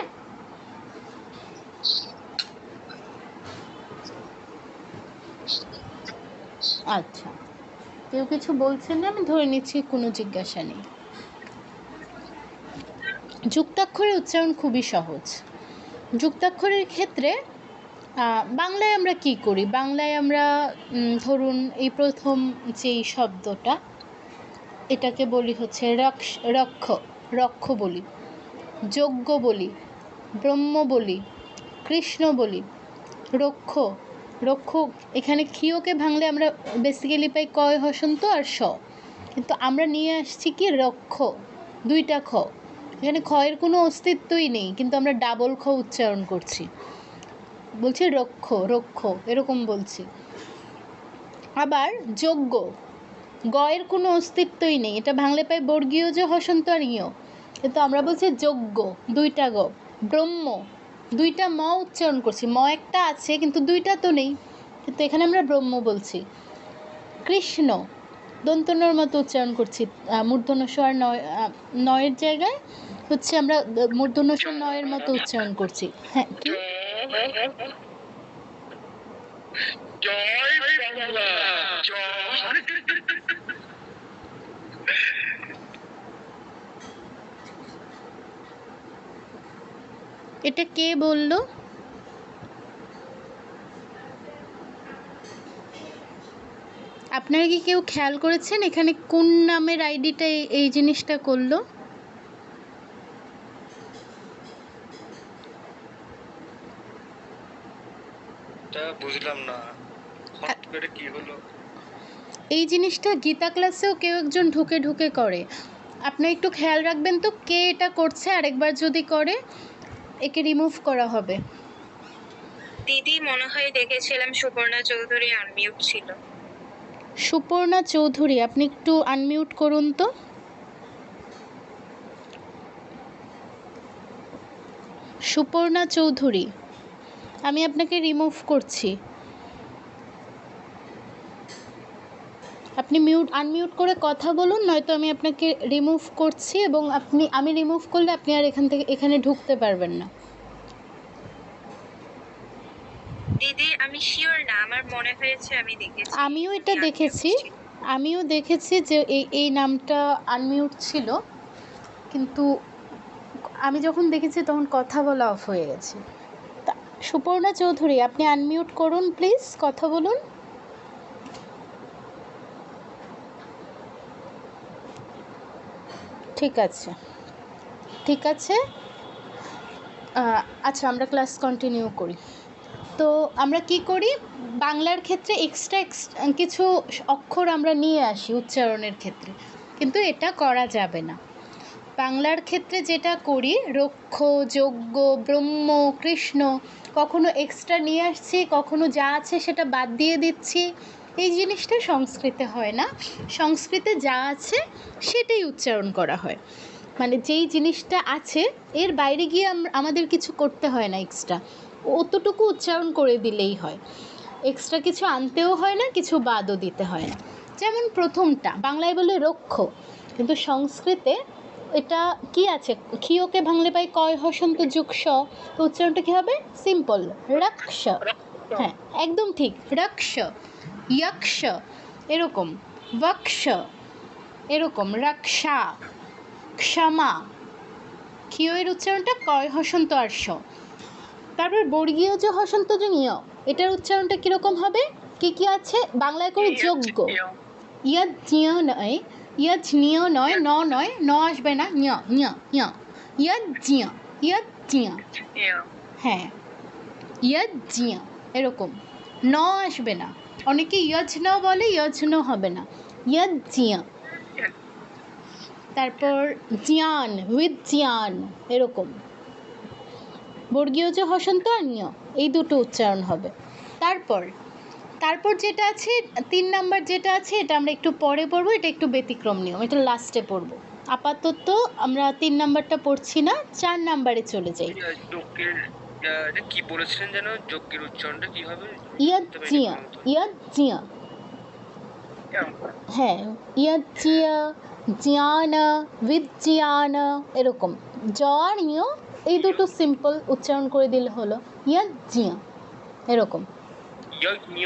S1: আচ্ছা, কেউ কিছু বলছেন না, আমি ধরে নিচ্ছি কোনো জিজ্ঞাসা নেই। যুক্তাক্ষরের উচ্চারণ খুবই সহজ। যুক্তাক্ষরের ক্ষেত্রে বাংলায় আমরা কি করি? বাংলায় আমরা ধরুন এই প্রথম যেই শব্দটা, এটাকে বলি হচ্ছে রক্ষ বলি, যজ্ঞ বলি, ব্রহ্ম বলি, কৃষ্ণ বলি, রক্ষ। এখানে ক্ষীয়কে ভাঙলে আমরা বেসিক্যালি পাই কয় হসন্ত আর স, কিন্তু আমরা নিয়ে আসছি কি রক্ষ, 2টা খ। এখানে ক্ষয়ের কোনো অস্তিত্বই নেই, কিন্তু আমরা ডাবল খ উচ্চারণ করছি, বলছি রক্ষ এরকম বলছি। আবার যজ্ঞ, গয়ের কোনো অস্তিত্বই নেই, এটা ভাঙলে পাই বর্গীয় জ হসন্ত আর ইয়, কিন্তু আমরা বলছি যজ্ঞ, 2টা গ। ব্রহ্ম, 2টা ম উচ্চারণ করছি, ম একটা আছে কিন্তু 2টা তো নেই, কিন্তু এখানে আমরা ব্রহ্ম বলছি। কৃষ্ণ, দন্তনর মতো উচ্চারণ করছি, মূর্ধন্য স আর নয়ের জায়গায় হচ্ছে আমরা মূর্ধন্য স নয়ের মতো উচ্চারণ করছি। হ্যাঁ, কি?
S2: জয় বাংলা, জয়।
S1: এটা কে বললো? আপনারা কি কেউ খেয়াল করেছেন এখানে কোন নামের আইডিটা এই জিনিসটা করলো?
S2: বুঝলাম না, হঠাৎ করে কি হলো?
S1: এই জিনিসটা গীতা ক্লাসেও কেউ একজন ঢুকে ঢুকে করে। আপনি একটু খেয়াল রাখবেন তো কে এটা করছে, আরেকবার যদি করে একে রিমুভ করা হবে।
S3: দিদি মনে হয় দেখেছিলাম সুপর্ণা চৌধুরী আনমিউট ছিল।
S1: সুপর্ণা চৌধুরী, আপনি একটু আনমিউট করুন তো। সুপর্ণা চৌধুরী, আমি আপনাকে রিমুভ করছি। আপনি আনমিউট করে কথা বলুন, নয়তো আমি আপনাকে রিমুভ করছি, এবং আমি রিমুভ করলে আপনি আর এখানে ঢুকতে পারবেন না।
S3: দিদি আমি শিওর না, আমার মনে হয়েছে আমি দেখেছি।
S1: আমিও দেখেছি যে এই নামটা আনমিউট ছিল, কিন্তু আমি যখন দেখেছি তখন কথা বলা অফ হয়ে গেছে। সুপর্ণা চৌধুরী, আপনি আনমিউট করুন প্লিজ, কথা বলুন। ঠিক আছে। আচ্ছা, আমরা ক্লাস কন্টিনিউ করি। তো আমরা কি করি, বাংলার ক্ষেত্রে এক্সট্রা কিছু অক্ষর আমরা নিয়ে আসি উচ্চারণের ক্ষেত্রে, কিন্তু এটা করা যাবে না। বাংলার ক্ষেত্রে যেটা করি, রক্ষ, যজ্ঞ, ব্রহ্ম, কৃষ্ণ, কখনো এক্সট্রা নিয়ে আসছি, কখনো যা আছে সেটা বাদ দিয়ে দিচ্ছি। এই জিনিসটা সংস্কৃতে হয় না। সংস্কৃতে যা আছে সেটাই উচ্চারণ করা হয়, মানে যেই জিনিসটা আছে এর বাইরে গিয়ে আমাদের কিছু করতে হয় না, এক্সট্রা অতটুকু উচ্চারণ করে দিলেই হয়। এক্সট্রা কিছু আনতেও হয় না, কিছু বাদও দিতে হয় না। যেমন প্রথমটা বাংলায় বলে রক্ষ, কিন্তু সংস্কৃতে এটা কি আছে, ক্ষীয়কে ভাঙলে পাই কয় হসন্ত যুগ স, তো উচ্চারণটা কী হবে? সিম্পল, রক্ষ। হ্যাঁ, একদম ঠিক, রক্ষ। যক্ষ এরকম, বক্ষ এরকম, রক্ষা, ক্ষমা। ক্ষীয়ের উচ্চারণটা কয় হসন্ত আর স। তারপর বর্গীয় যে হসন্ত যে ঞ, এটার উচ্চারণটা কীরকম হবে? কি আছে বাংলায় করে? যোগ্য। ইয়াদ ঞ নয়, ইয়াদ ঞ নয়, নয়, আসবে না, ঞ ঞ ঞ, ইয়াদ জ্ঞ, ইয়াদ জ্ঞ। হ্যাঁ, ইয়াদ জ্ঞ এরকম, ন আসবে না। অনেকে ইয়জ্ন বলে, ইয়জ্ন হবে না, ইয়াদ জ্ঞ। তারপর জ্ঞান, উইথ জ্ঞান এরকম। বর্গীয় জ হসন্ত আর নিয়, এই দুটো উচ্চারণ হবে। তারপর যেটা আছে 3 নাম্বার যেটা আছে এটা আমরা একটু পরে পড়বো, এটা একটু ব্যতিক্রম নিয়ম, এটা লাস্টে পড়বো। আপাতত আমরা 3 নাম্বারটা পড়ছি না, 4 নাম্বারে চলে যাই।
S2: যজ্ঞের এটা কি বলেছিলেন যেন, যজ্ঞের উচ্চারণটা কি হবে?
S1: ইয়াজ্জিয়া, ইয়াজ্জিয়া, হ্যাঁ ইয়াজ্জিয়া, জ্ঞান, বিজ্ঞান, এরকম। জ আর ইয় এই দুটো সিম্পল উচ্চারণ করে দিলে হলো ইয়াজ্জিয়া, এরকম।
S2: যজ্ঞ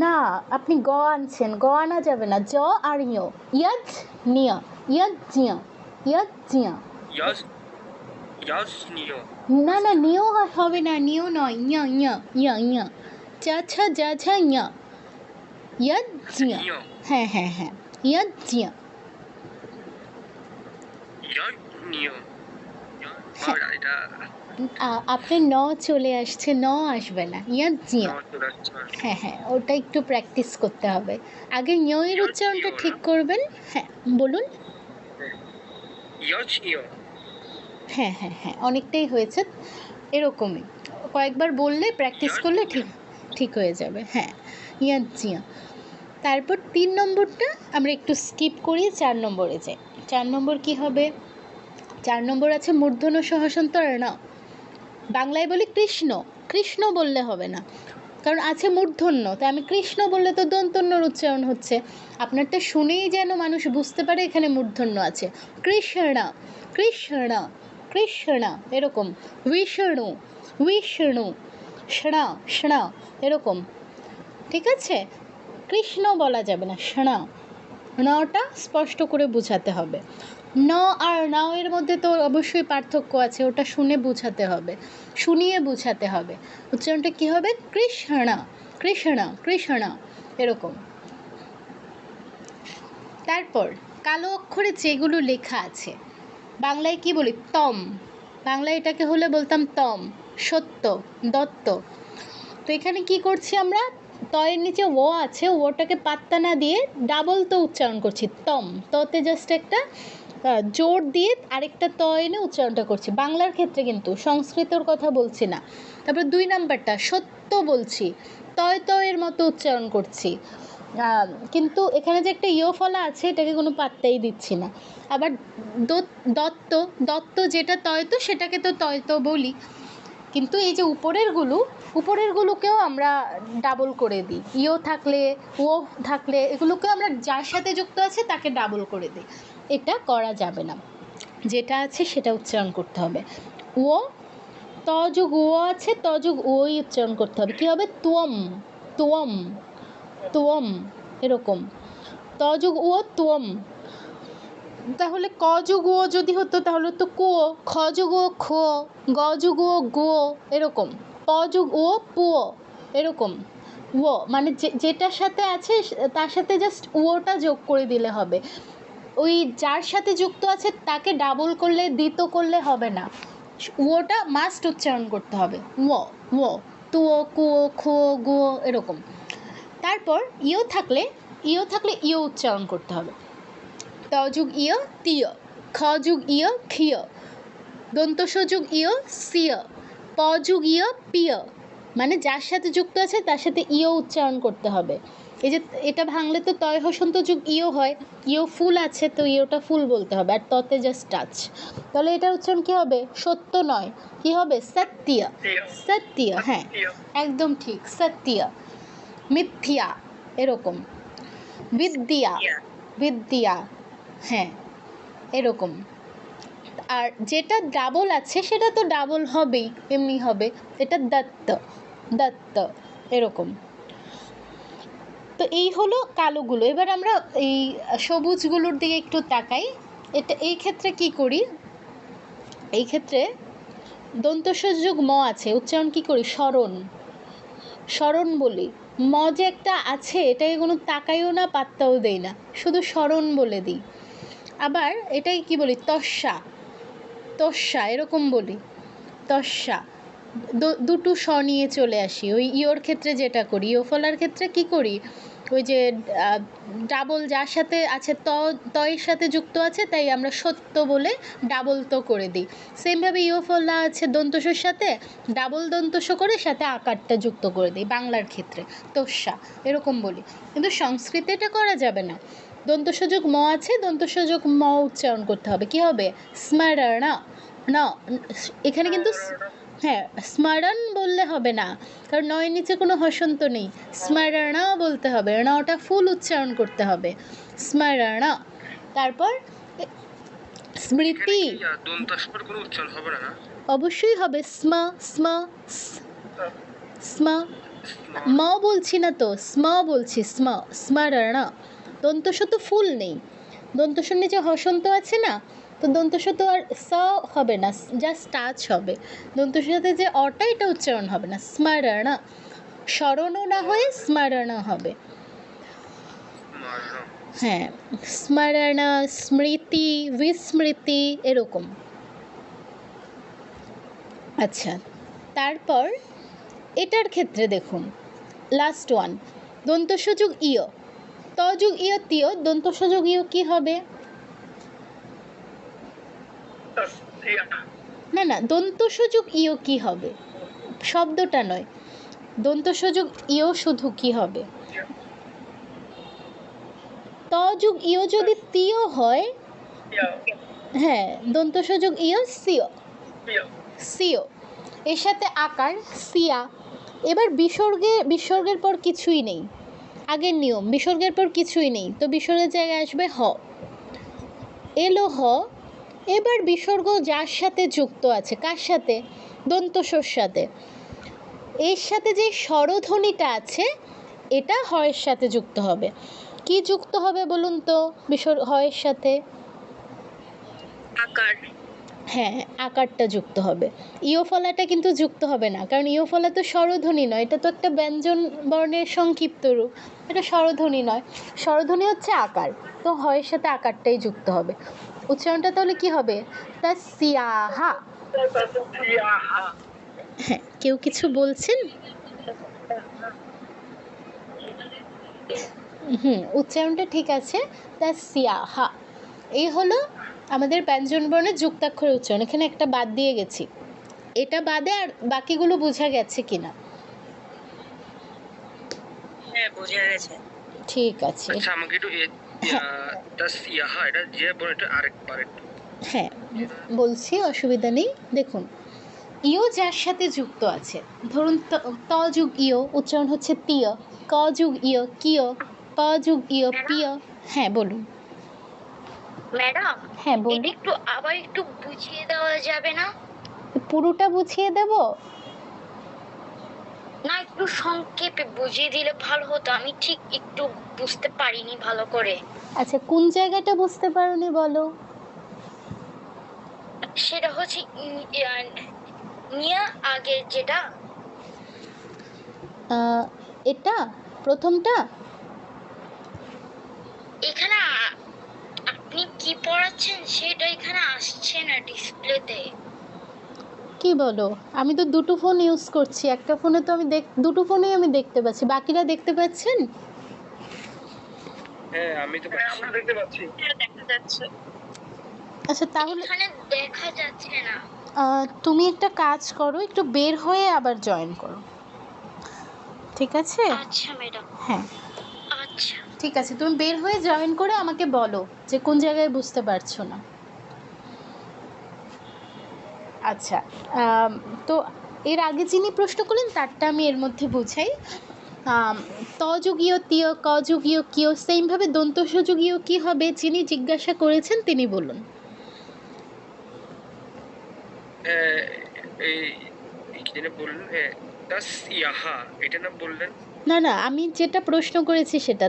S1: না, আপনি গ আনছেন, গ আনা যাবে না, জ আর ইয়, ইয়াজ নিয়া, ইয়াজ্জিয়া, ইয়াজ্জিয়া। না না, নিয় হবে না, নিয় নয়, ইয়া ইয়া ইয়া ইয়া, চা ছা যা ছা ইয়া, ইয়াজ্জিয়া, হ্যাঁ হ্যাঁ হ্যাঁ, ইয়াজ্জিয়া। আপনার ন চলে আসছে, ন আসবে না, ইয়াজ্জিয়া। হ্যাঁ হ্যাঁ, ওটা একটু প্র্যাকটিস করতে হবে, আগে ইয়ের উচ্চারণটা ঠিক করবেন। হ্যাঁ বলুন। হ্যাঁ হ্যাঁ হ্যাঁ, অনেকটাই হয়েছে, এরকমই কয়েকবার বললে প্র্যাকটিস করলে ঠিক হয়ে যাবে। হ্যাঁ, ইয়াজ্জিয়া। তারপর 3 নম্বরটা আমরা একটু স্কিপ করি, 4 নম্বরে যাই। 4 নম্বর কি হবে? 4 নম্বর আছে মূর্ধন্য সহসন্ত না, বাংলায় বলি কৃষ্ণ, কৃষ্ণ বললে হবে না, কারণ আছে মূর্ধন্য, তাই আমি কৃষ্ণ বললে তো দন্তন্যর উচ্চারণ হচ্ছে, আপনারটা শুনেই যেন মানুষ বুঝতে পারে এখানে মূর্ধন্য আছে। কৃষ্ণ, কৃষ্ণ, কৃষ্ণ, এরকম। বিষ্ণু, বিষ্ণু, ষণা, ষণা, এরকম, ঠিক আছে? কৃষ্ণ বলা যাবে না, ষণা, নটা স্পষ্ট করে বোঝাতে হবে। ন আর নাও এর মধ্যে তো অবশ্যই পার্থক্য আছে, ওটা শুনে বোঝাতে হবে, শুনিয়ে বোঝাতে হবে। উচ্চারণটা কি হবে? কৃষ্ণা, কৃষ্ণা, কৃষ্ণা, এরকম। তারপর কালো অক্ষরে যেগুলো লেখা আছে, বাংলায় কি বলি? তম, বাংলায় এটাকে হলে বলতাম তম, সত্য, দত্ত। তো এখানে কি করছি আমরা? তয়ের নিচে ও আছে, ওটাকে পাত্তা না দিয়ে ডাবল তো উচ্চারণ করছি, তম, ততে জাস্ট একটা জোর দিয়ে আরেকটা ত এনে উচ্চারণটা করছি, বাংলার ক্ষেত্রে, কিন্তু সংস্কৃতর কথা বলছি না। তারপর 2 নাম্বারটা সত্য বলছি, তয়ের মতো উচ্চারণ করছি, কিন্তু এখানে যে একটা ইয় ফলা আছে এটাকে কোনো পাত্তাই দিচ্ছি না। আবার দত্ত, দত্ত যেটা তয়তো সেটাকে তো তয়তো বলি, কিন্তু এই যে উপরেরগুলোকেও আমরা ডাবল করে দিই, ইও থাকলে, ও থাকলে, এগুলোকে আমরা যার সাথে যুক্ত আছে তাকে ডাবল করে দিই, এটা করা যাবে না, যেটা আছে সেটা উচ্চারণ করতে হবে। ও, ত যোগ ও আছে, ত যোগ ওই উচ্চারণ করতে হবে, কী হবে? তোম, তোম, তোম, এরকম। ত যোগ ও, তোম। তাহলে ক যোগ ও যদি হতো তাহলে তো কো, খ যোগ ও খো, গ যোগ ও গো, এরকম। প যোগ ও পো, এরকম। ও মানে যেটার সাথে আছে তার সাথে জাস্ট ওটা যোগ করে দিলে হবে, ওই যার সাথে যুক্ত আছে তাকে ডাবল করলে, দ্বিত করলে হবে না, ওটা মাস্ট উচ্চারণ করতে হবে। ও, তো, কো, খো, গো, এরকম। তারপর ইও থাকলে ইও উচ্চারণ করতে হবে। ত যুগ ইয়, তিয়, খ যুগ ইয়, খিয়, দন্তস যুগ ইয়, সিয়, প যুগ ইয়, পিয়, মানে যার সাথে যুক্ত আছে তার সাথে ইও উচ্চারণ করতে হবে। এই যে এটা ভাঙলে তো তয় হসন্ত যুগ ইও হয়, ইও ফুল আছে তো ইওটা ফুল বলতে হবে, আর ততে জাস্ট টাচ। তাহলে এটার উচ্চারণ কী হবে? সত্য নয়, কী হবে? সত্য, সত্য, হ্যাঁ একদম ঠিক, সত্য। মিথ্যা, এরকম। বিদ্যা, বিদ্যা, হ্যাঁ এরকম। আর যেটা ডাবল আছে সেটা তো ডাবল হবেই, এমনি হবে, এটা দত্ত, দত্ত, এরকম। তো এই হলো কালোগুলো। এবার আমরা এই সবুজগুলোর দিকে একটু তাকাই। এই ক্ষেত্রে কি করি? এই ক্ষেত্রে দন্তস যোগ ম আছে, উচ্চারণ কি করি? স্মরণ, স্মরণ বলি। ম যে একটা আছে এটাকে কোনো তাকাইও না, পাত্তাও দেই না, শুধু স্মরণ বলে দিই। আবার এটাই কি বলি? তস্যা, তস্যা, এরকম বলি, তস্যা। দুটো স নিয়ে চলে আসি, ওই ইয়োর ক্ষেত্রে যেটা করি, ইয় ফলার ক্ষেত্রে কি করি? ওই যে ডাবল যার সাথে আছে তয়ের সাথে যুক্ত আছে, তাই আমরা সত্য বলে ডাবল তো করে দিই। সেমভাবে ইয়ফলা আছে দন্তসর সাথে, ডাবল দন্তস করে সাথে আকারটা যুক্ত করে দিই বাংলার ক্ষেত্রে, তোষা এরকম বলি। কিন্তু সংস্কৃতে এটা করা যাবে না। দন্তসযোগ ম আছে, দন্তসযোগ ম উচ্চারণ করতে হবে। কি হবে? স্মরণ না, এখানে কিন্তু হ্যাঁ স্মরণ বললে হবে না, কারণ নয়ের নিচে কোনো হসন্ত নেই। স্মরণ বলতে হবে, ওটা ফুল উচ্চারণ করতে হবে, স্মরণ। তারপর স্মৃতি,
S2: দন্তাস্পর কোনো উচ্চারণ হবে না?
S1: অবশ্যই হবে। স্ম স্ম স্ম, ম বলছি না তো, স্ম বলছি, স্ম স্মরণ। দন্তস তো ফুল নেই, দন্তসের নিচে হসন্ত আছে না, তো দন্তস তো আর স হবে না, জাস্ট টাচ হবে। দন্তসের সাথে যে অটা, এটা উচ্চারণ হবে না, স্মরণ। স্মরণও না হয়ে স্মরণ হবে। হ্যাঁ, স্মরণ, স্মৃতি, বিস্মৃতি এরকম। আচ্ছা, তারপর এটার ক্ষেত্রে দেখুন, লাস্ট ওয়ান, দন্তসযোগ ইয়, তযোগ ইয় তিয়, দন্তসযোগ ইয় কি হবে? না না, দন্তসযোগ ইয় কি হবে? শব্দটা নয়, দন্তসযোগ ইয় শুধু কি হবে? তযোগ ইয় যদি তিয় হয়, হ্যাঁ, দন্তসযোগ ইয় সিয়, সিয়, এর সাথে আকার সিয়া। এবার বিসর্গের পর কিছুই নেই, আগের নিয়ম, বিসর্গের পর কিছুই নেই, তো বিসর্গের জায়গায় আসবে হ, এলো হ। এবার বিসর্গ যার সাথে যুক্ত আছে, কার সাথে? দন্তসর সাথে। এর সাথে যে স্বরধ্বনিটা আছে, এটা হয়ের সাথে যুক্ত হবে। কি যুক্ত হবে বলুন তো হয়ের সাথে?
S3: আকার।
S1: হ্যাঁ, আকারটা যুক্ত হবে। ইয়ফলাটা কিন্তু যুক্ত হবে না, কারণ ইয়ফলা তো স্বরধ্বনি নয়, এটা তো একটা ব্যঞ্জন বর্ণের সংক্ষিপ্ত রূপ, এটা স্বরধ্বনি নয়। স্বরধ্বনি হচ্ছে আকার, তো হয়ের সাথে আকারটাই যুক্ত হবে। উচ্চারণটা তাহলে কি হবে? তা সিয়াহা। হ্যাঁ, কেউ কিছু বলছেন? উচ্চারণটা ঠিক আছে, তা সিয়াহা। এই হলো আমাদের ব্যঞ্জন বর্ণের যুক্তাক্ষরের উচ্চারণ। এখানে একটা বাদ দিয়ে গেছি, এটা বাদে আর বাকিগুলো বোঝা গেছে কিনা?
S3: হ্যাঁ, বোঝা গেছে।
S1: ঠিক আছে।
S2: আচ্ছা, আমাকে একটু এটা যে বলটা আরেকবার একটু।
S1: হ্যাঁ, বলছি, অসুবিধা নেই। দেখুন, ইয় যার সাথে যুক্ত আছে, ধরুন ত যুগ ইয় উচ্চারণ হচ্ছে তিয়, ক যুগ ইয় কিয়, প যুগ ইয় পিয়। হ্যাঁ বলুন।
S3: ম্যাডাম,
S1: হ্যাঁ বলুন।
S3: একটু আবার একটু বুঝিয়ে দেওয়া যাবে না?
S1: পুরোটা বুঝিয়ে দেব
S3: না, একটু সংক্ষেপে বুঝিয়ে দিলে ভালো হতো, আমি ঠিক একটু বুঝতে পারিনি ভালো করে।
S1: আচ্ছা, কোন জায়গাটা বুঝতে পারোনি বলো?
S3: সেটা হচ্ছে নিয়া আগে যেটা,
S1: এটা প্রথমটা।
S3: এখানে আপনি কি পড়াচ্ছেন সেটা এখানে আসছে না ডিসপ্লেতে।
S1: কি বলো? আমি তো দুটো ফোন ইউজ করছি, একটা ফোনে তো আমি দুটো ফোনেই আমি দেখতে পাচ্ছি, বাকিরা দেখতে পাচ্ছেন?
S2: হ্যাঁ, আমি তো পাচ্ছি, আমরা দেখতে পাচ্ছি।
S3: দেখা যাচ্ছে।
S1: আচ্ছা, তাহলে
S3: এখানে দেখা যাচ্ছে না।
S1: তুমি একটা কাজ করো, একটু বের হয়ে আবার জয়েন করো, ঠিক আছে?
S3: আচ্ছা ম্যাডাম।
S1: হ্যাঁ
S3: আচ্ছা,
S1: ঠিক আছে, তুমি বের হয়ে জয়েন করে আমাকে বলো যে কোন জায়গায় বুঝতে পারছো না। আচ্ছা, তো এর আগে যিনি প্রশ্ন করলেন তারটা আমি এর মধ্যে বুঝাই। তযুগীয় তিয়, কযুগীয় কিয়, সেইমভাবে দন্তসযুগীয় কি হবে, যিনি জিজ্ঞাসা করেছেন তিনি বলুন। না না, আমি যেটা প্রশ্ন করেছি সেটা,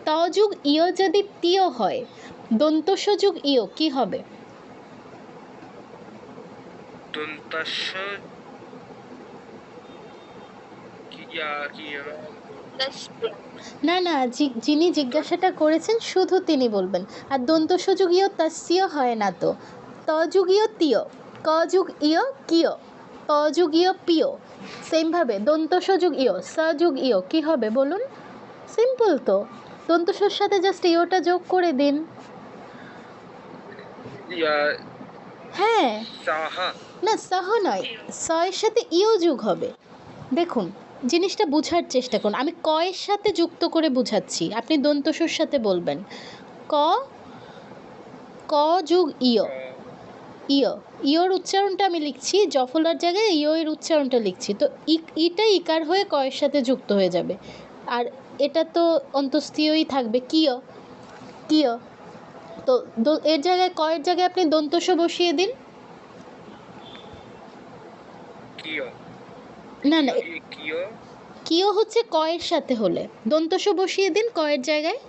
S1: তযুগ ইয় যদি তিয় হয়, দন্তসযুগ ইয় কি হবে? না না, যিনি জিজ্ঞাসাটা করেছেন শুধু তিনি বলবেন। আর দন্তসযুগীয় তস্য হয় না তো, তযুগীয় তিয়, কযুগ ইয় কিয়, পযুগীয় পিয়। সেমভাবে দন্তসযুগ ইয়, সযুগ ইয় কি হবে বলুন? সিম্পল তো, দন্তস্বর সাথে জাস্ট ইওটা যোগ করে দিন।
S2: ইয়া
S1: হ্যাঁ,
S2: সাহা।
S1: না সাহ নয়, সয়ের সাথে ইও যোগ হবে। দেখুন, জিনিসটা বোঝার চেষ্টা করুন, আমি কয়ের সাথে যুক্ত করে বুঝাচ্ছি, আপনি দন্তস্বর সাথে বলবেন। ক, ক যোগ ইয়, ইয়, ইয়র উচ্চারণটা আমি লিখছি, জফলার জায়গায় ইয় এর উচ্চারণটা লিখছি, তো ইটা ইকার হয়ে কয়ের সাথে যুক্ত হয়ে যাবে। আর এটা তো অন্তস্থীয়ই থাকবে, কিয়, কিয়। তো এর জায়গায়, কয়ের জায়গায় আপনি দন্তস্ব বসিয়ে দিন।
S2: কিয়,
S1: না না,
S2: কিয়,
S1: কিয় হচ্ছে কয়ের সাথে হলে, দন্তস্ব বসিয়ে দিন কয়ের জায়গায়।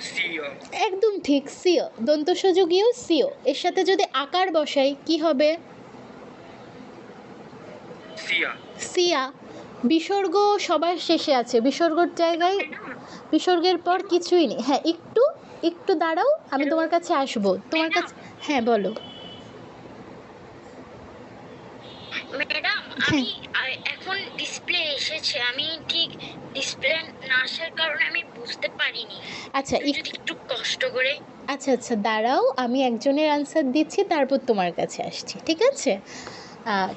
S2: সিও।
S1: একদম ঠিক, সিও, দন্তস্বযোগীয় সিও, এর সাথে যদি আকার বসাই কি হবে?
S2: সিয়া।
S1: সিয়া। বিসর্গ সবার শেষে আছে, বিসর্গর জায়গায়, বিসর্গের পর কিছুই নেই। হ্যাঁ, একটু একটু দাঁড়াও, আমি তোমার কাছে আসবো, তোমার কাছে। হ্যাঁ বলো।
S3: ম্যাডাম আমি এখন ডিসপ্লে এসেছে, আমি ঠিক ডিসপ্লে না আসার কারণে আমি বুঝতে পারিনি।
S1: আচ্ছা
S3: যদি একটু কষ্ট করে।
S1: আচ্ছা আচ্ছা দাঁড়াও, আমি একজনের আনসার দিচ্ছি, তারপর তোমার কাছে আসছি, ঠিক আছে?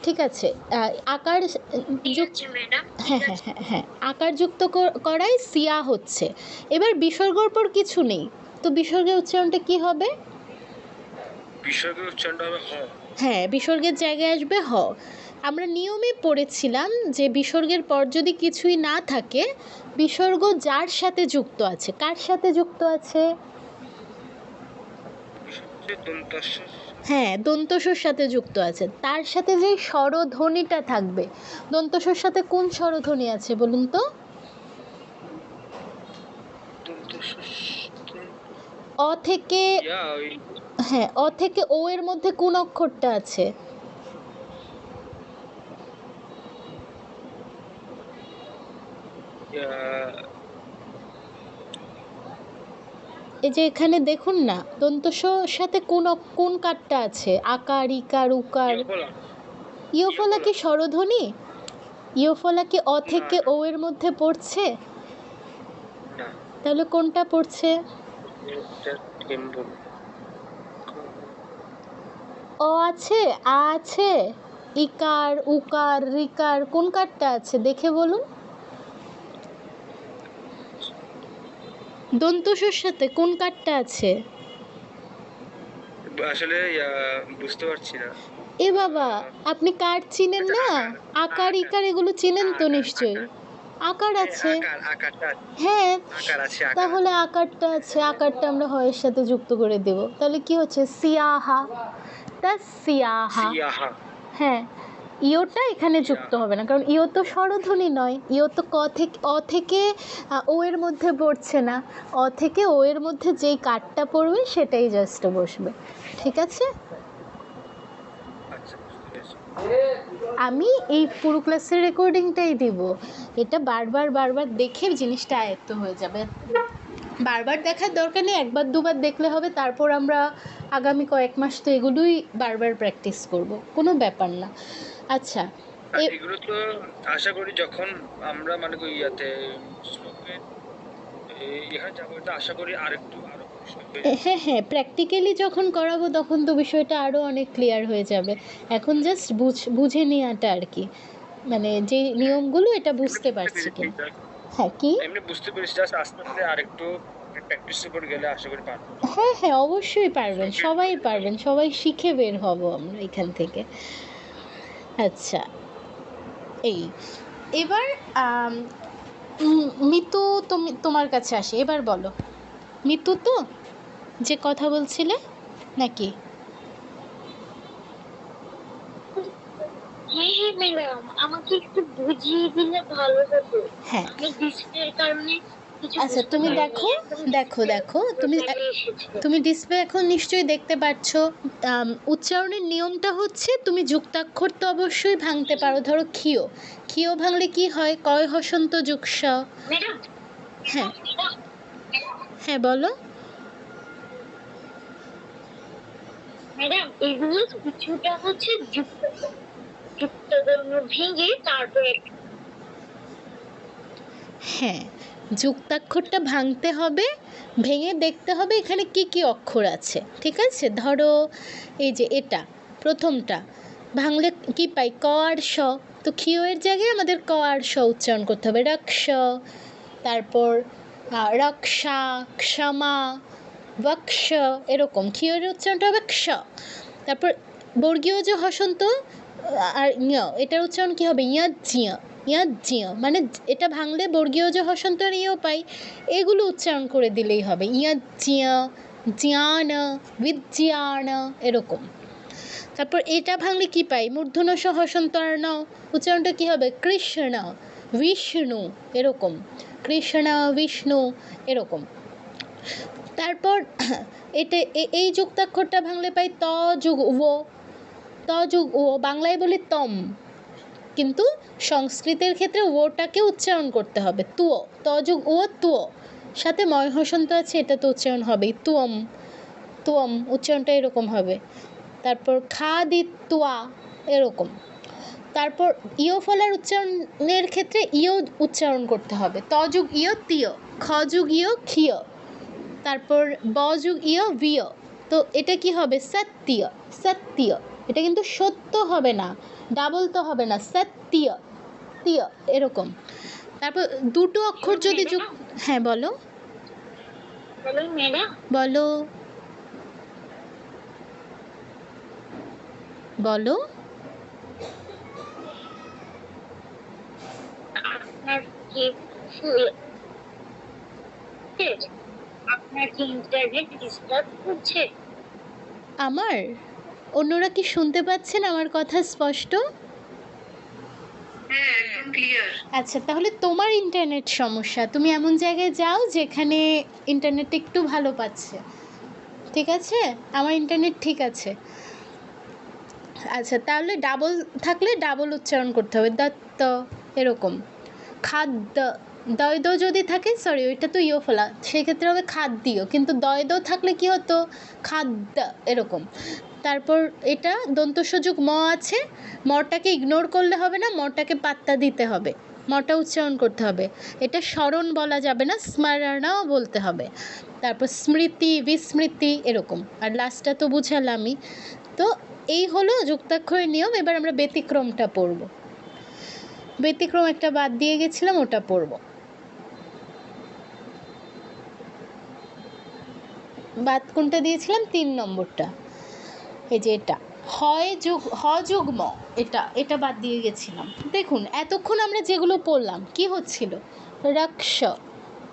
S1: ঠিক আছে, আকার
S3: ম্যাডাম।
S1: হ্যাঁ হ্যাঁ হ্যাঁ হ্যাঁ, আকার যুক্ত করাই সিয়া হচ্ছে। এবার বিসর্গর পর কিছু নেই, তো বিসর্গের উচ্চারণটা কি হবে?
S2: বিসর্গের উচ্চারণটা হবে হ।
S1: হ্যাঁ, বিসর্গের জায়গায় আসবে হ। আমরা নিয়মে পড়েছিলাম যে বিসর্গের পর যদি কিছুই না থাকে, বিসর্গ যার সাথে যুক্ত আছে, কার সাথে যুক্ত আছে? হ্যাঁ, দন্তস্বর সাথে যুক্ত আছে, তার সাথে যে স্বরধ্বনিটা থাকবে, দন্তস্বর সাথে কোন স্বরধ্বনি আছে বলুন তো? অ থেকে, হ্যাঁ, অ থেকে ও এর মধ্যে কোন অক্ষরটা আছে? এই যে এখানে দেখুন না, দন্তস্বর সাথে কোন কারটা আছে? আকার, ইকার, উকার। ইয়োফলা কি স্বরধ্বনি? ইয়োফলা কি অ থেকে ও এর মধ্যে পড়ছে? তাহলে কোনটা পড়ছে? অ আছে, আ আছে, ইকার, উকার, রিকার, কোন কারটা আছে দেখে বলুন। দন্তস্বর সাথে কোন কারটা আছে?
S2: আসলে বুঝতে পারছি না।
S1: এ বাবা, আপনি কার চিনেন না? আকার, ইকার এগুলো চিনেন তো নিশ্চয়ই। আকার আছে, হ্যাঁ, তাহলে আকারটা আছে, আকারটা আমরা হয়ের সাথে যুক্ত করে দেব, তাহলে কি হচ্ছে? সিয়াহা, তা সিয়াহা। হ্যাঁ, ইওটা এখানে যুক্ত হবে না, কারণ ইও তো স্বরধ্বনি নয়, ইও তো অ থেকে ও এর মধ্যে পড়ছে না, অ থেকে ও এর মধ্যে যেই কাঠটা পড়বে সেটাই জাস্ট বসবে, ঠিক আছে? আমি এই পুরো ক্লাসের রেকর্ডিংটাই দিব, এটা বারবার বারবার দেখে জিনিসটা আয়ত্ত হয়ে যাবে। বারবার দেখার দরকার নেই, একবার দুবার দেখলে হবে, তারপর আমরা আগামী কয়েক মাস তো এগুলোই বারবার প্র্যাকটিস করব, কোনো ব্যাপার না। আচ্ছা,
S2: এগুলো তো আশা করি যখন আমরা মানে ইয়াতে এখানে যাবো, এটা আশা করি আরো
S1: হ্যাঁ হ্যাঁ, প্র্যাকটিক্যালি যখন করাবো তখন তো বিষয়টা আরও অনেক ক্লিয়ার হয়ে যাবে, এখন জাস্ট বুঝে নেওয়াটা আর কি, মানে যে নিয়মগুলো এটা বুঝতে পারছি কি। হ্যাঁ, কি
S2: এমনি বুঝতে পেরেছি, জাস্ট আস্তে আস্তে আরেকটু প্র্যাকটিস করে গেলে আশা করি পারবো।
S1: হ্যাঁ হ্যাঁ, অবশ্যই পারবেন, সবাই পারবেন, সবাই শিখে বের হব আমরা এখান থেকে। আচ্ছা, এই এবার মিতু, তুমি তোমার কাছে আসি, এবার বলো। মিতু তো যে কথা বলছিলে নাকি?
S3: হ্যাঁ হ্যাঁ ম্যাডাম, আমাকে একটু বুঝিয়ে দিলে ভালো হতো।
S1: হ্যাঁ,
S3: আমি ডিসপ্লের কারণে
S1: আচ্ছা তুমি দেখো, দেখো দেখো, তুমি ডিসপ্লে এখন নিশ্চয়ই দেখতে পাচ্ছ। উচ্চারণের নিয়মটা হচ্ছে, তুমি যুক্তাক্ষর তো অবশ্যই ভাঙতে পারো, ধরো ক্ষিয়, ক্ষিয় ভাঙলে কি হয়? কয় হসন্ত যুগ স। হ্যাঁ হ্যাঁ বলো।
S3: ম্যাডাম এগুলো কিছুটা হচ্ছে যুক্ত যুক্ত ভেঙে তারপরে
S1: হ্যাঁ, যুক্তাক্ষরটা ভাঙতে হবে, ভেঙে দেখতে হবে এখানে কি কি অক্ষর আছে। ঠিক আছে, ধরো এই যে এটা প্রথমটা ভাঙলে কি পাই, ক আর স। তো ক্ষিয় এর জায়গায় আমাদের ক আর স উচ্চারণ করতে হবে, রক্ষ। তারপর রক্ষা, ক্ষমা, বক্ষ, এরকম ক্ষিয়র উচ্চারণটা হবে ক্ষ। তারপর বর্গীয় যে হসন্ত আর ইয়, এটার উচ্চারণ কী হবে, ইয়াজ্জিয়, ইয়াজ্জিয়, মানে এটা ভাঙলে বর্গীয় যে হসন্ত আর ইয় পাই, এগুলো উচ্চারণ করে দিলেই হবে, ইয়াজ্জিয়, জ্ঞান, বিজ্ঞান, এরকম। তারপর এটা ভাঙলে কি পাই, মূর্ধন্য স হসন্ত আর ন, উচ্চারণটা কী হবে, কৃষ্ণ, বিষ্ণু, এরকম, কৃষ্ণ, বিষ্ণু, এরকম। তারপর এটা এই যুক্তাক্ষরটা ভাঙলে পাই ত যুগ ও, ত যুগ ও, বাংলায় বলি তম, কিন্তু সংস্কৃতের ক্ষেত্রে ওটাকে উচ্চারণ করতে হবে তুয়, ত যুগ ও তুয়, সাথে ময় হসন্ত আছে, এটা তো উচ্চারণ হবেই, তুয়ম, তুয়ম, উচ্চারণটা এরকম হবে। তারপর খা দি তুয়া, এরকম। তারপর ইয় ফলার উচ্চারণের ক্ষেত্রে ইয় উচ্চারণ করতে হবে, ত যুগ ইয় তিয়, খ যুগ ইয় ক্ষিয়, তারপর ব যুগ ইয় বিয়। তো এটা কি হবে, সত্য, সত্য, এটা কিন্তু সত্য হবে না, ডাবল তো হবে না, সত্য, তীয়, এরকম। তারপর দুটো অক্ষর যদি হ্যাঁ বলো, বলো, বলো।
S3: আপনার কি ইন্টারনেট ডিস্টার্ব করছে?
S1: আমার, অন্যরা কি শুনতে পাচ্ছেন আমার কথা স্পষ্ট?
S3: হ্যাঁ, একদম ক্লিয়ার।
S1: আচ্ছা, তাহলে তোমার ইন্টারনেট সমস্যা, তুমি এমন জায়গায় যাও যেখানে ইন্টারনেট একটু ভালো পাচ্ছে। ঠিক আছে, আমার ইন্টারনেট ঠিক আছে। আচ্ছা, তাহলে ডাবল থাকলে ডাবল উচ্চারণ করতে হবে, দত্ত, এরকম। খাদ্য, দয় দো যদি থাকে, সরি ওইটা তো ইয় ফলা, সেক্ষেত্রে হবে খাদ্যীয়, কিন্তু দয় দো থাকলে কি হতো, খাদ্য, এরকম। তারপর এটা দন্তস্বযোগ ম আছে, মটাকে ইগনোর করলে হবে না, মটাকে পাত্তা দিতে হবে, মটা উচ্চারণ করতে হবে। এটা স্মরণ বলা যাবে না, স্মরণাও বলতে হবে। তারপর স্মৃতি, বিস্মৃতি, এরকম। আর লাস্টটা তো বুঝালামই। তো এই হলো যুক্তাক্ষরের নিয়ম। এবার আমরা ব্যতিক্রমটা পড়ব। ব্যতিক্রম একটা বাদ দিয়ে গেছিলাম, ওটা পড়ব। বাদ কোনটা দিয়েছিলাম, 3 নম্বরটা, এই যে এটা হয় যুগ, হ যুগ ম, এটা বাদ দিয়ে গেছিলাম। দেখুন এতক্ষণ আমরা যেগুলো পড়লাম কি হচ্ছিল, রক্ষ,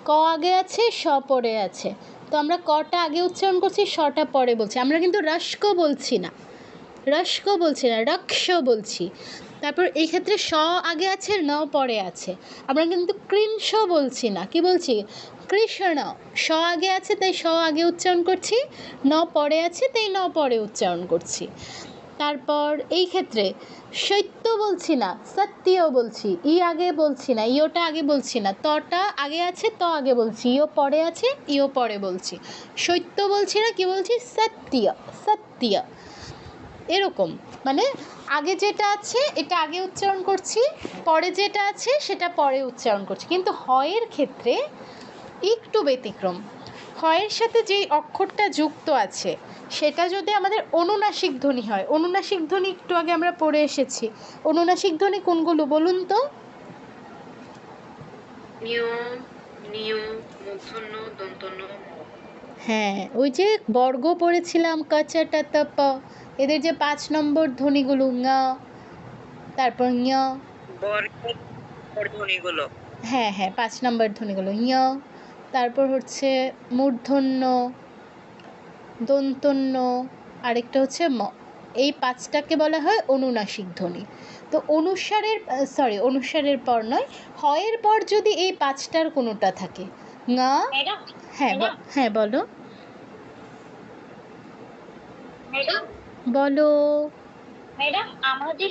S1: ক আগে আছে, স পরে আছে, তো আমরা কটা আগে উচ্চারণ করছি, সটা পরে বলছি। আমরা কিন্তু রস্ক বলছি না, রস্ক বলছি না, রক্ষ বলছি। তারপর এই ক্ষেত্রে স আগে আছে, ন পরে আছে। আমরা কিন্তু কৃংস বলছি না, কি বলছি, কৃষ্ণ, স আগে আছে তাই স আগে উচ্চারণ করছি, ন পরে আছে তাই ন পরে উচ্চারণ করছি। তারপর এই ক্ষেত্রে সত্য বলছি না, সত্যও বলছি, ই আগে বলছি না, ইওটা আগে বলছি না, তটা আগে আছে ত আগে বলছি, ইও পরে আছে ইও পরে বলছি। সত্য বলছি না, কি বলছি, সত্য, সত্য, এরকম। মানে আগে যেটা আছে এটা আগে উচ্চারণ করছি, পরে যেটা আছে সেটা পরে উচ্চারণ করছি। কিন্তু হয়ের ক্ষেত্রে একটু ব্যতিক্রম, হয়ের সাথে যেই অক্ষরটা যুক্ত আছে সেটা যদি আমাদের অনুনাসিক ধ্বনি হয়, অনুনাসিক ধ্বনি একটু আগে আমরা পড়ে এসেছি, অনুনাসিক ধ্বনি কোনগুলো বলুন তো, হ্যাঁ ওই যে বর্গ পড়েছিলাম, কচটা তপ, এদের যে 5 নম্বর ধ্বনিগুলো, ঙ, তারপর ঞ,
S3: ধ্বনিগুলো,
S1: হ্যাঁ হ্যাঁ 5 নম্বর ধ্বনিগুলো, ঞ, তারপর হচ্ছে মূর্ধন্য, দন্তন্য, আরেকটা হচ্ছে ম, এই 5টাকে বলা হয় অনুনাসিক ধ্বনি। তো অনুসারের পর নয়, হয়ের পর যদি এই 5টার কোনোটা থাকে, ঙ, হ্যাঁ হ্যাঁ বলো, বলো,
S3: ম্যাডাম আমাদের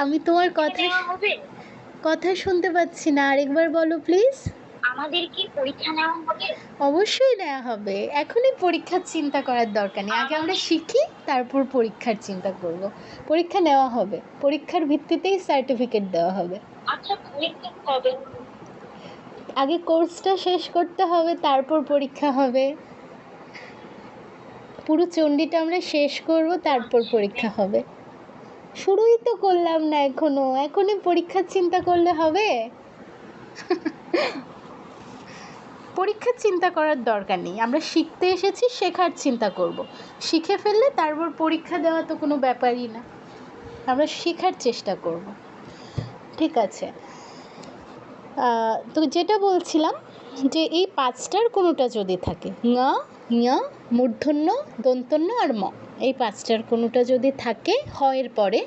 S1: আমি তোমার কথা শুনতে পাচ্ছি না, আরেকবার বলো প্লিজ।
S3: আমাদের কি পরীক্ষা নেওয়া হবে?
S1: অবশ্যই নেওয়া হবে, এখনই পরীক্ষার চিন্তা করার দরকার নেই, আগে আমরা শিখি তারপর পরীক্ষার চিন্তা করব। পরীক্ষা নেওয়া হবে, পরীক্ষার ভিত্তিতেই সার্টিফিকেট দেওয়া হবে।
S3: আচ্ছা, পরীক্ষা কবে?
S1: আগে কোর্সটা শেষ করতে হবে, তারপর পরীক্ষা হবে। পুরো চণ্ডীটা আমরা শেষ করব, তারপর পরীক্ষা হবে। শুরুই তো করলাম না এখনো, এখনই পরীক্ষার চিন্তা করলে হবে? পরীক্ষার চিন্তা করার দরকার নেই, আমরা শিখতে এসেছি, শেখার চিন্তা করব। শিখে ফেললে তারপর পরীক্ষা দেওয়া তো কোনো ব্যাপারই না, আমরা শেখার চেষ্টা করব। ঠিক আছে, তো যেটা বলছিলাম যে এই পাঁচটার কোনোটা যদি থাকে, ঙ, ঞ, মূর্ধন্য, দন্তন্য আর ম, এই পাঁচটার কোনোটা যদি থাকে হ এর পরে,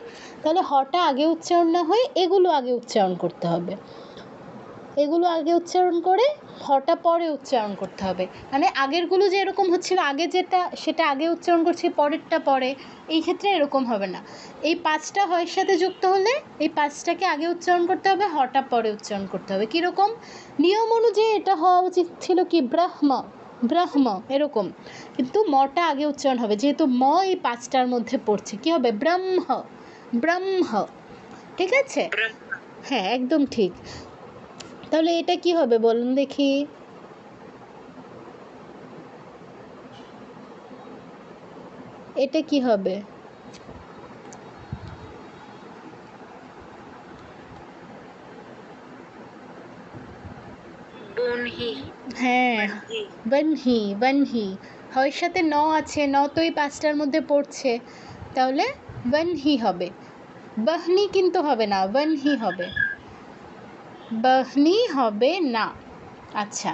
S1: তাহলে হটা আগে উচ্চারণ না হয়ে এগুলো আগে উচ্চারণ করতে হবে। এগুলো আগে উচ্চারণ করে হটা পরে উচ্চারণ করতে হবে। মানে আগেরগুলো যে এরকম হচ্ছিল, আগে যেটা সেটা আগে উচ্চারণ করছি, পরেরটা পরে, এই ক্ষেত্রে এরকম হবে না। এই পাঁচটা হয়ের সাথে যুক্ত হলে এই পাঁচটাকে আগে উচ্চারণ করতে হবে, হটা পরে উচ্চারণ করতে হবে। কীরকম নিয়ম অনুযায়ী এটা হওয়া উচিত ছিল কি ব্রাহ্ম, ব্রাহ্ম এরকম, কিন্তু মটা আগে উচ্চারণ হবে, যেহেতু ম এই পাঁচটার মধ্যে পড়ছে, কি হবে ব্রহ্ম, ব্রহ্ম। ঠিক আছে, হ্যাঁ একদম ঠিক। তাহলে এটা কি হবে বলুন দেখি? এটা কি হবে?
S3: বনহি।
S1: হ্যাঁ, বনহি, বনহি। হয় সাথে ন আছে, ন তো এই পাঁচটার মধ্যে পড়ছে, তাহলে বনহি হবে। বহনি কিন্তু হবে না, বনহি হবে, বহনি হবে না। আচ্ছা,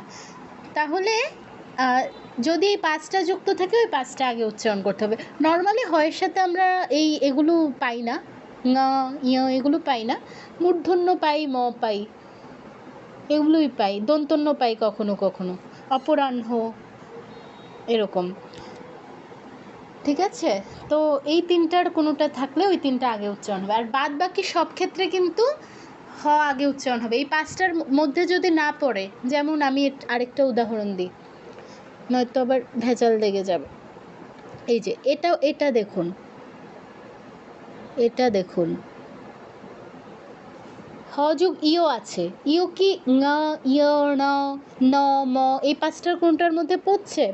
S1: তাহলে যদি এই পাঁচটা যুক্ত থাকে ওই পাঁচটা আগে উচ্চারণ করতে হবে। নর্মালি হয়ের সাথে আমরা এগুলো পাই না, ঙ, ইয় এগুলো পাই না, মূর্ধন্য পাই, ম পাই, এগুলোই পাই, দন্তন্য পাই কখনো কখনো, অপরাহ্ন এরকম। ঠিক আছে, তো এই তিনটার কোনোটা থাকলে ওই তিনটা আগে উচ্চারণ হবে, আর বাদ বাকি সব ক্ষেত্রে কিন্তু হ আগে উচ্চারণ হবে। এই পাঁচটার মধ্যে যদি না পড়ে, যেমন আমি আরেকটা উদাহরণ দিই, নয়তো আবার ভেজাল লেগে যাবে। এই যে এটা দেখুন, এটা দেখুন, হ যোগ ইয় আছে, ইয় কি ঙ, ইয়, ন, ন, ম, এই পাঁচটার কোনটার মধ্যে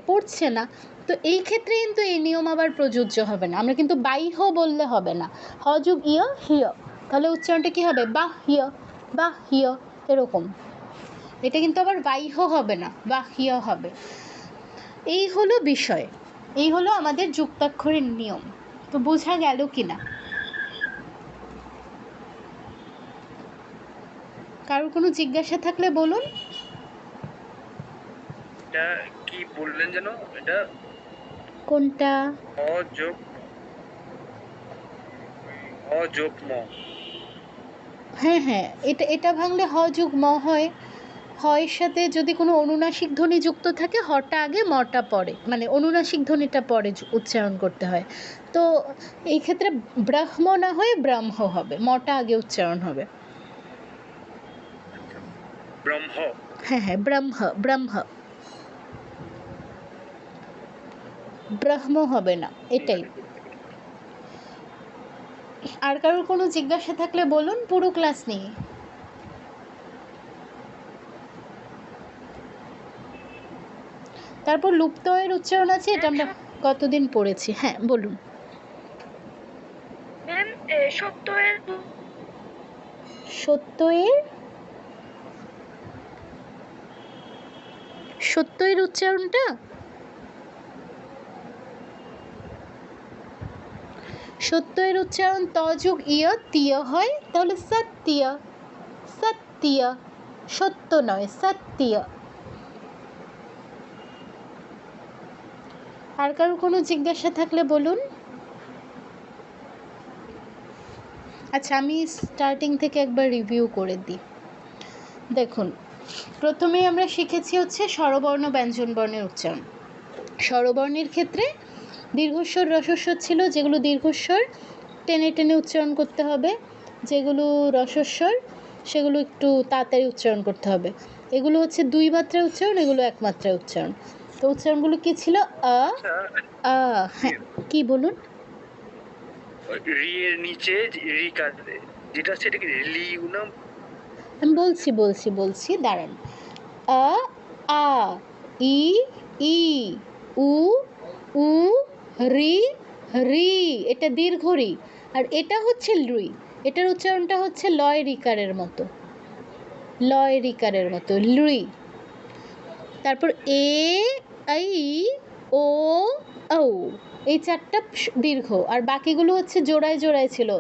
S1: পড়ছে না। তো এই ক্ষেত্রে কিন্তু এই নিয়ম আবার প্রযোজ্য হবে না, আমরা কিন্তু বাইহ বললে হবে না, হ যোগ ইয়, হিয়, তাহলে উচ্চারণটা কি হবে বাহ্য, বাহ্য এরকম। এটা কিন্তু আবার বাইহ হবে না, বাহ্য হবে। এই হলো বিষয়, এই হলো আমাদের যুক্তাক্ষরের নিয়ম। তো বোঝা গেল কি না? কারোর কোনো জিজ্ঞাসা থাকলে বলুন।
S2: এটা কি বললেন যেন? এটা
S1: কোনটা?
S2: অযোগ ম।
S1: হ্যাঁ হ্যাঁ, এটা ভাঙলে হ যোগ ম হয়। হয়ের সাথে যদি কোনো অনুনাসিক ধ্বনি যুক্ত থাকে, হটা আগে মটা পরে, মানে অনুনাসিক ধ্বনিটা পরে উচ্চারণ করতে হয়। তো এই ক্ষেত্রে ব্রাহ্ম না হয়ে ব্রাহ্ম হবে, মটা আগে উচ্চারণ হবে।
S2: ব্রহ্ম।
S1: হ্যাঁ হ্যাঁ, ব্রহ্ম, ব্রহ্ম, ব্রাহ্ম হবে না, এটাই। আর কারোর কোনো জিজ্ঞাসা থাকলে বলুন, পুরো ক্লাস নিয়ে। তারপর লুপ্ত এর উচ্চারণ আছে, এটা আমরা কতদিন পড়েছি। হ্যাঁ বলুন।
S3: ম্যাম,
S1: সত্য এর উচ্চারণটা সত্য এর উচ্চারণ ত যোগ ইয় তীয় হয়, তাহলে সত্য, সত্য, সত্য নয় সত্য। আর কারো কোনো জিজ্ঞাসা থাকলে বলুন। আচ্ছা, আমি স্টার্টিং থেকে একবার রিভিউ করে দিই। দেখুন, প্রথমেই আমরা শিখেছি হচ্ছে স্বরবর্ণ ব্যঞ্জন বর্ণের উচ্চারণ। স্বরবর্ণের ক্ষেত্রে দীর্ঘস্বর রসস্বর ছিল, যেগুলো দীর্ঘস্বর টেনে টেনে উচ্চারণ করতে হবে, যেগুলো রসস্বর সেগুলো একটু তাড়াতাড়ি উচ্চারণ করতে হবে। এগুলো হচ্ছে 2 মাত্রায় উচ্চারণ, এগুলো 1 মাত্রায় উচ্চারণ। তো উচ্চারণগুলো কি ছিল? আ
S2: আচ্ছা,
S1: আ হ্যাঁ, কি বলুন?
S2: রি এর নিচে রি কাটে যেটা আছে এটাকে লিউ না?
S1: আমি বলছি দাঁড়ান। আ আ ই ই উ উ রি রি, এটা দীর্ঘ রি। আর এটা হচ্ছে লুই, এটার উচ্চারণটা হচ্ছে লয় রিকারের মতো, লয় রিকারের মতো লুই। তারপর এ আই ও ঔ, এই 4টা দীর্ঘ, আর বাকিগুলো হচ্ছে জোড়ায় জোড়ায় ছিল।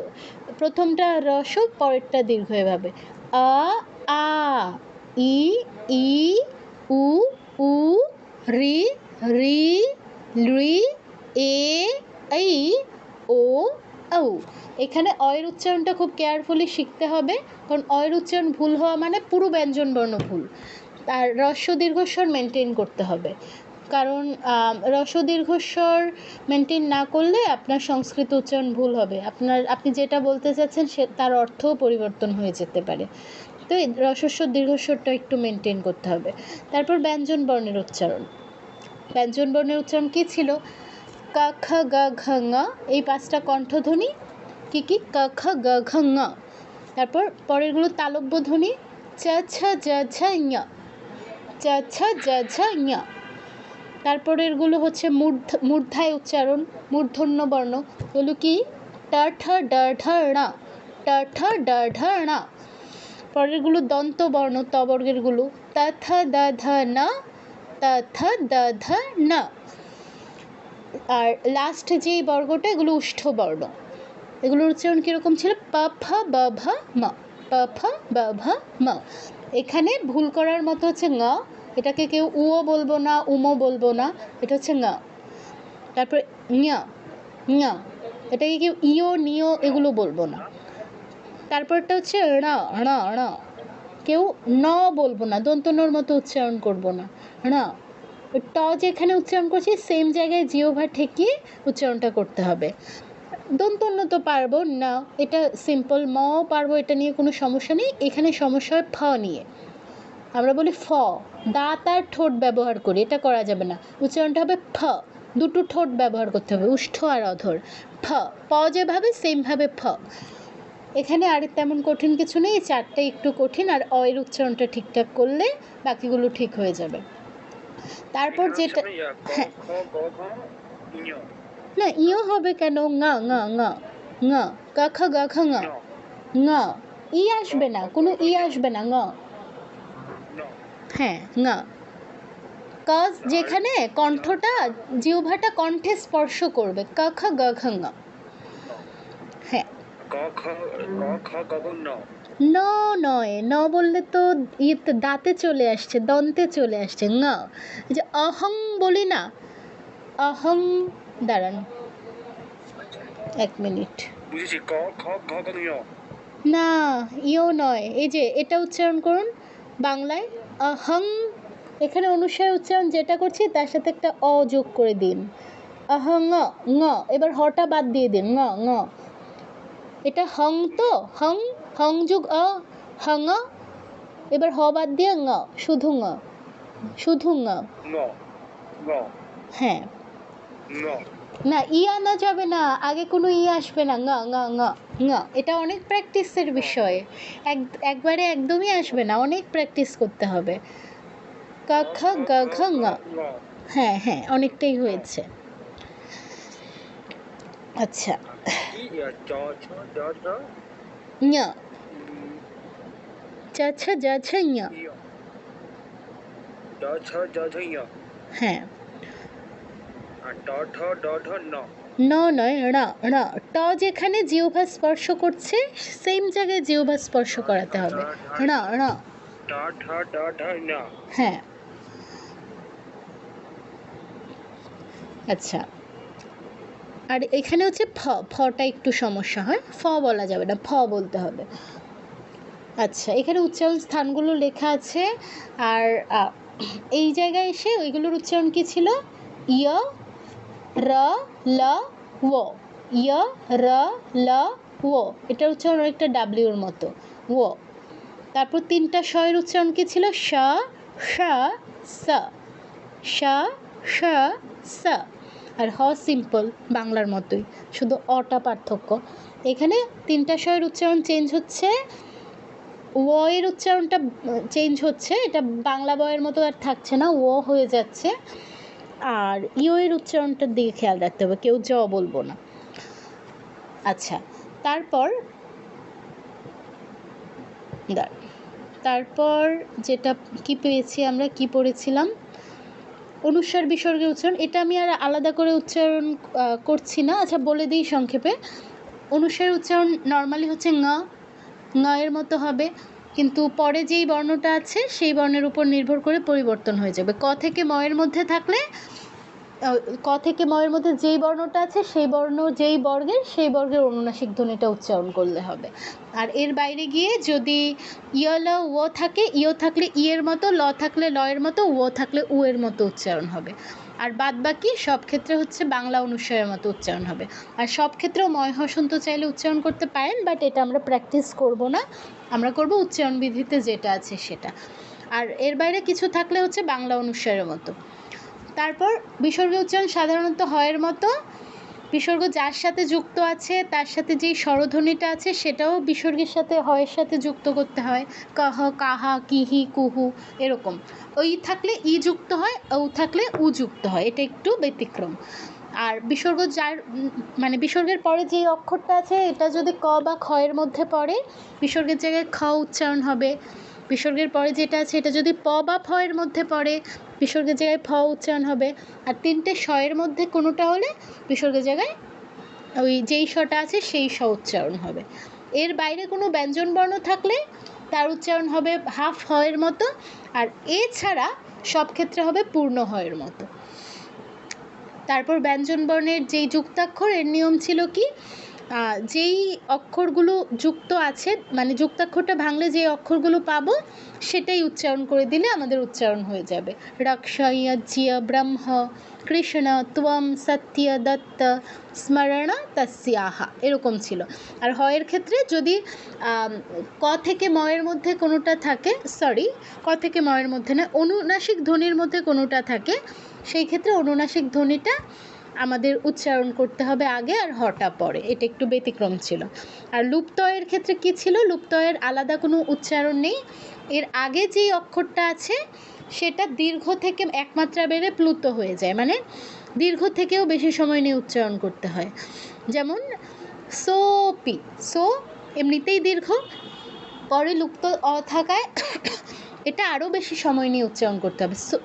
S1: প্রথমটা রসব, পরেরটা দীর্ঘ, এভাবে আ আ ই ই উ উ রি রি লুই এ আই ও ঔ। এখানে অয়ের উচ্চারণটা খুব কেয়ারফুলি শিখতে হবে, কারণ অয়ের উচ্চারণ ভুল হওয়া মানে পুরো ব্যঞ্জন বর্ণ ভুল। আর হ্রস্ব দীর্ঘস্বর মেনটেন করতে হবে, কারণ হ্রস্ব দীর্ঘস্বর মেনটেন না করলে আপনার সংস্কৃত উচ্চারণ ভুল হবে। আপনি যেটা বলতে চাচ্ছেন তার অর্থও পরিবর্তন হয়ে যেতে পারে। তো এই হ্রস্ব দীর্ঘস্বরটা একটু মেনটেন করতে হবে। তারপর ব্যঞ্জন বর্ণের উচ্চারণ। ব্যঞ্জন বর্ণের উচ্চারণ কী ছিল? ক খ গ ঘ ঙ, এই 5টা কণ্ঠধ্বনি কী কী? ক খ গ ঘ ঙ। তারপর পরেরগুলো তালব্য ধ্বনি, চ ছ জ ঝ ঞ, চ ছ জ ঝ ঞ। তারপরেরগুলো হচ্ছে মূর্ধায় উচ্চারণ, মূর্ধন্য বর্ণ, এগুলো কি? ট ঠ ড ঢ ণ, ট ঠ ড ঢ ণ। পরেরগুলো দন্ত বর্ণ, ত বর্গেরগুলো ত থ দ ধ ন, ত থ দ ধ ন। আর লাস্ট যেই বর্গটা, এগুলো উষ্ঠ বর্ণ। এগুলোর উচ্চারণ কীরকম ছিল? প ফ ব ভ ম, প ফ ব ভ ম। এখানে ভুল করার মতো হচ্ছে ঙ, এটাকে কেউ উও বলবো না, উমো বলবো না, এটা হচ্ছে ঙ। তারপর ঞ ঞ, এটাকে কেউ ইও নিও এগুলো বলবো না। তারপরটা হচ্ছে ণ ণ ণ, কেউ ন বলবো না, দন্তনর মতো উচ্চারণ করবো না, ণ। ট যেখানে উচ্চারণ করছি সেম জায়গায় জিহ্বা ঠেকিয়ে উচ্চারণটা করতে হবে। দন্তন্য তো পারবো না, এটা সিম্পল, মও পারবো, এটা নিয়ে কোনো সমস্যা নেই। এখানে সমস্যা হয় ফ নিয়ে। আমরা বলি ফ, দাঁত আর ঠোঁট ব্যবহার করি, এটা করা যাবে না। উচ্চারণটা হবে ফ, দুটো ঠোঁট ব্যবহার করতে হবে, উষ্ঠ আর অধর। ফ, প যেভাবে সেমভাবে ফ। এখানে আর তেমন কঠিন কিছু নেই, 4টাই একটু কঠিন, আর অয়ের উচ্চারণটা ঠিকঠাক করলে বাকিগুলো ঠিক হয়ে যাবে। তারপর যেটা, হ্যাঁ না ইও হবে কেন? ঙ ঙ ঙ ঙ, ক খ গ ঘ ঙ ঙ, ই আসবে না, কোনো ই আসবে না, ঙ। হ্যাঁ ঙ। ক যেখানে কণ্ঠটা, জিহ্বাটা কণ্ঠে স্পর্শ করবে, ক খ গ ঘ ঙ। হ্যাঁ, ন নয়, ন বললে তো ইয়েতে দাঁতে চলে আসছে, দন্তে চলে আসছে। ঙ, এই যে অহং বলি না, অহং, দাঁড়ান 1 মিনিট,
S2: বুঝেছি, ক খ গ ঘ ঞ।
S1: না ইও নয়, এই যে এটা উচ্চারণ করুন বাংলায় অহং, এখানে অনুসারে উচ্চারণ যেটা করছি তার সাথে একটা অ যোগ করে দিন, অহং ঙ। এবার হটা বাদ দিয়ে দিন, ঙ ঙ। এটা হং তো, হং, হং যোগ অ, হং। এবার হ বাদ দিয়ে ঙ, শুধু ঙ, শুধু ঙ। হ্যাঁ, না ই আনা যাবে না, আগে কোনো ই আসবে না, ঙ ঙ ঙ ঙ। এটা অনেক প্র্যাকটিসের বিষয়, একবারে একদমই আসবে না, অনেক প্র্যাকটিস করতে হবে। ক খ গ ঘ ঙ, হ্যাঁ হ্যাঁ অনেকটাই হয়েছে। আচ্ছা, ঞ, চ ছ জ ছ ঞ, হ্যাঁ। ন নয়, ণ ণ, ট যেখানে জিহ্বা স্পর্শ করছে সেম জায়গায় জিহ্বা স্পর্শ করাতে হবে, ণ ণ। হ্যাঁ, আচ্ছা। আর এখানে হচ্ছে ফ, ফটা একটু সমস্যা হয়, ফ বলা যাবে না, ফ বলতে হবে। আচ্ছা, এখানে উচ্চারণ স্থানগুলো লেখা আছে, আর এই জায়গায় এসে ওইগুলোর উচ্চারণ কী ছিল? ইয় র ল ও, ইয় র ল ও, এটার উচ্চারণ অনেকটা ডাব্লিউর মতো, ও। তারপর তিনটা শয়ের উচ্চারণ কী ছিল? শ, শ, স, শ, শ, স। আর হ সিম্পল বাংলার মতোই, শুধু অটা পার্থক্য। এখানে তিনটা শয়ের উচ্চারণ চেঞ্জ হচ্ছে, ও এর উচ্চারণটা চেঞ্জ হচ্ছে, এটা বাংলা বয়ের মতো আর থাকছে না, ও হয়ে যাচ্ছে। আর ইও এর উচ্চারণটার দিকে খেয়াল রাখতে হবে, কেউ জ বলবো না। আচ্ছা, তারপর যেটা কি পেয়েছি আমরা, কি পড়েছিলাম? অনুস্বার বিসর্গের উচ্চারণ, এটা আমি আর আলাদা করে উচ্চারণ করছি না। আচ্ছা, বলে দিই সংক্ষেপে। অনুস্বারের উচ্চারণ নর্মালি হচ্ছে ঙ, ঙ এর মতো হবে, কিন্তু পরে যেই বর্ণটা আছে সেই বর্ণের উপর নির্ভর করে পরিবর্তন হয়ে যাবে। ক থেকে ম এর মধ্যে থাকলে, ক থেকে ম এর মধ্যে যেই বর্ণটা আছে সেই বর্ণ যেই বর্গের, সেই বর্গের অনুনাসিক ধ্বনিটা উচ্চারণ করলে হবে। আর এর বাইরে গিয়ে যদি ইয় ল ও থাকে, ইয় থাকলে ই এর মতো, ল থাকলে ল এর মতো, ও থাকলে উ এর মতো উচ্চারণ হবে। আর বাদ বাকি সব ক্ষেত্রে হচ্ছে বাংলা অনুস্বারের মতো উচ্চারণ হবে। আর সব ক্ষেত্রেও ময় হসন্ত চাইলে উচ্চারণ করতে পারেন, বাট এটা আমরা প্র্যাকটিস করব না, আমরা করব উচ্চারণ বিধিতে যেটা আছে সেটা। আর এর বাইরে কিছু থাকলে হচ্ছে বাংলা অনুস্বারের মতো। তারপর বিসর্গের উচ্চারণ সাধারণত হয়ের মতো, বিসর্গ যার সাথে যুক্ত আছে তার সাথে যেই স্বরধ্বনিটা আছে সেটাও বিসর্গের সাথে হয়ের সাথে যুক্ত করতে হয়। কহ, কাহা, কিহি, কুহু, এরকম। ওই থাকলে ই যুক্ত হয়, ও থাকলে উ যুক্ত হয়, এটা একটু ব্যতিক্রম। আর বিসর্গ যার মানে বিসর্গের পরে যেই অক্ষরটা আছে এটা যদি ক বা খ এর মধ্যে পড়ে, বিসর্গের জায়গায় খ উচ্চারণ হবে। বিসর্গের পরে যেটা আছে এটা যদি প বা ফ এর মধ্যে পড়ে, বিসর্গের জায়গায় ফ উচ্চারণ হবে। আর তিনটে শ এর মধ্যে কোনোটা হলে বিসর্গের জায়গায় ওই যেই শটা আছে সেই শ উচ্চারণ হবে। এর বাইরে কোনো ব্যঞ্জন বর্ণ থাকলে তার উচ্চারণ হবে হাফ হ এর মতো, আর এছাড়া সব ক্ষেত্রে হবে পূর্ণ হ এর মতো। তারপর ব্যঞ্জন বর্ণের যেই যুক্তাক্ষর, এর নিয়ম ছিল কি, যেই অক্ষরগুলো যুক্ত আছে, মানে যুক্তাক্ষরটা ভাঙলে যে অক্ষরগুলো পাবো সেটাই উচ্চারণ করে দিলে আমাদের উচ্চারণ হয়ে যাবে। রক্ষয় জিয় ব্রহ্ম কৃষ্ণ ত্বম সত্য দত্ত স্মরণ তস্যাহা, এরকম ছিল। আর হয়ের ক্ষেত্রে যদি ক থেকে ম এর মধ্যে কোনোটা থাকে, ক থেকে ম এর মধ্যে না, অনুনাসিক ধ্বনির মধ্যে কোনোটা থাকে, সেই ক্ষেত্রে অনুনাসিক ধ্বনিটা আমাদের উচ্চারণ করতে হবে আগে আর হটা পরে, এটা একটু ব্যতিক্রম ছিল। আর লুপ্তয়ের ক্ষেত্রে কি ছিল, লুপ্তয়ের আলাদা কোনো উচ্চারণ নেই, এর আগে যেই অক্ষরটা আছে সেটা দীর্ঘ থেকে একমাত্রা বেড়ে প্লুত হয়ে যায়, মানে দীর্ঘ থেকেও বেশি সময় নিয়ে উচ্চারণ করতে হয়। যেমন সোপি, সো এমনিতেই দীর্ঘ, পরে লুপ্ত অ থাকায় এটা আরও বেশি সময় নিয়ে উচ্চারণ করতে হবে। সো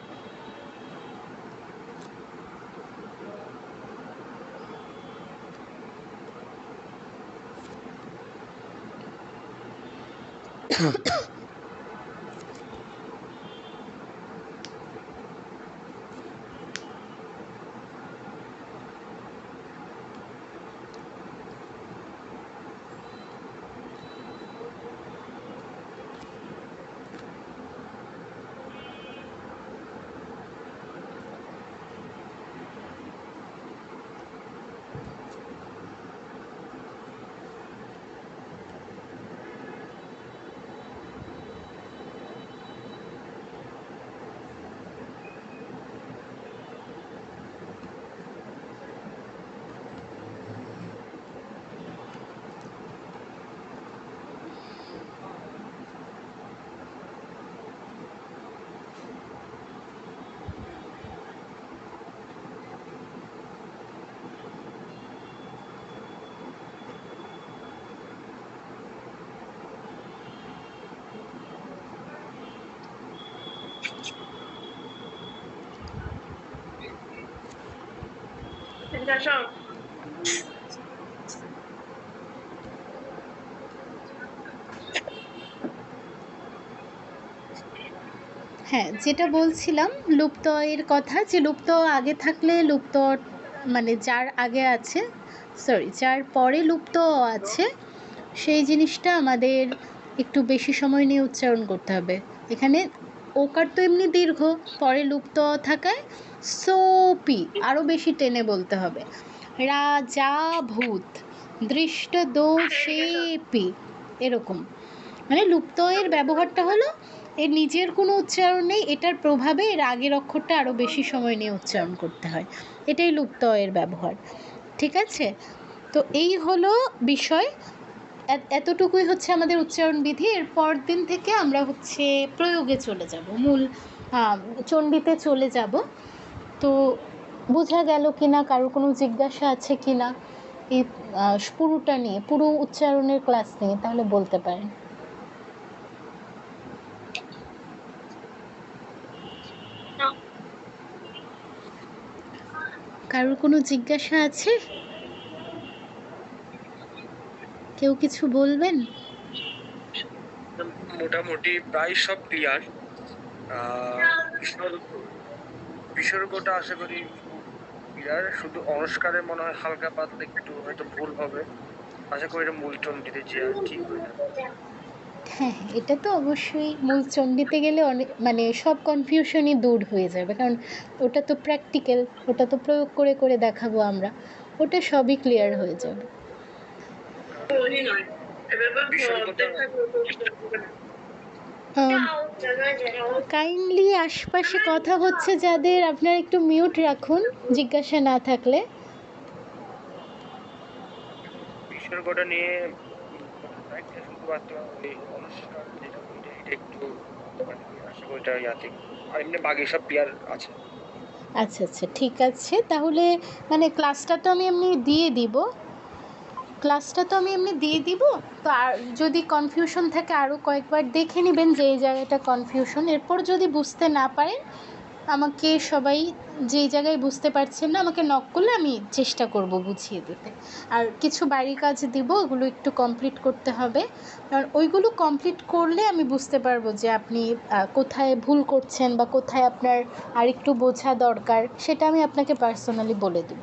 S1: হ্যাঁ, যেটা বলছিলাম লুপ্ত এর কথা, যে লুপ্ত আগে থাকলে লুপ্ত মানে যার আগে আছে, যার পরে লুপ্ত আছে সেই জিনিসটা আমাদের একটু বেশি সময় নিয়ে উচ্চারণ করতে হবে। এখানে ওকার তো এমনি দীর্ঘ, পরে লুপ্ত থাকায় সোপি আরও বেশি টেনে বলতে হবে। রাজা ভূত দৃষ্ট দোষেপি, এরকম। মানে লুপ্ত এর ব্যবহারটা হলো এর নিজের কোনো উচ্চারণ নেই, এটার প্রভাবে এর আগের অক্ষরটা আরও বেশি সময় নিয়ে উচ্চারণ করতে হয়, এটাই লুপ্ত এর ব্যবহার। ঠিক আছে, তো এই হলো বিষয়, এতটুকুই হচ্ছে আমাদের উচ্চারণ বিধি। এর পর দিন থেকে আমরা হচ্ছে প্রয়োগে চলে যাব, মূল চণ্ডীতে চলে যাব। তো বোঝা গেল কি না, কারোর কোনো জিজ্ঞাসা আছে কি না এই পুরোটা নিয়ে, পুরো উচ্চারণের ক্লাস নিয়ে, তাহলে বলতে পারেন। কারোর কোনো জিজ্ঞাসা আছে? কেউ কিছু বলবেন?
S2: মোটামুটি প্রায় সব ক্লিয়ার। বিসর্গটা আশা করি ক্লিয়ার, শুধু অনুষ্কারে মনে হয় হালকা পাতলা একটু হয়তো ভুল হবে। আশা করি এটা মূল চণ্ডীতে যে ঠিক হয়ে যাবে।
S1: হ্যাঁ, এটা তো অবশ্যই মূল চণ্ডীতে গেলে অনেক মানে সব কনফিউশনই দূর হয়ে যাবে, কারণ ওটা তো প্র্যাকটিক্যাল, ওটা তো প্রয়োগ করে করে দেখাবো আমরা, ওটা সবই ক্লিয়ার হয়ে যাবে। কাইন্ডলি আশপাশে কথা হচ্ছে যাদের, আপনারা একটু মিউট রাখুন জিজ্ঞাসা না থাকলে।
S2: বিসর্গটা নিয়ে শুধুমাত্র ওই অনুষ্ঠান যেটা এটা একটু আশা করি এটা ইয়াতে, আর এমনি বাকি সব ক্লিয়ার আছে।
S1: আচ্ছা আচ্ছা, ঠিক আছে, তাহলে মানে ক্লাসটা তো আমি এমনি দিয়ে দিব, তো আর যদি কনফিউশন থাকে আরও কয়েকবার দেখে নেবেন যে এই জায়গাটা কনফিউশন। এরপর যদি বুঝতে না পারেন আমাকে সবাই, যেই জায়গায় বুঝতে পারছেন না আমাকে নক করলে আমি চেষ্টা করব বুঝিয়ে দিতে। আর কিছু বাড়ির কাজ দিব, ওগুলো একটু কমপ্লিট করতে হবে, কারণ ওইগুলো কমপ্লিট করলে আমি বুঝতে পারবো যে আপনি কোথায় ভুল করছেন বা কোথায় আপনার আর একটু বোঝা দরকার, সেটা আমি আপনাকে পার্সোনালি বলে দেব।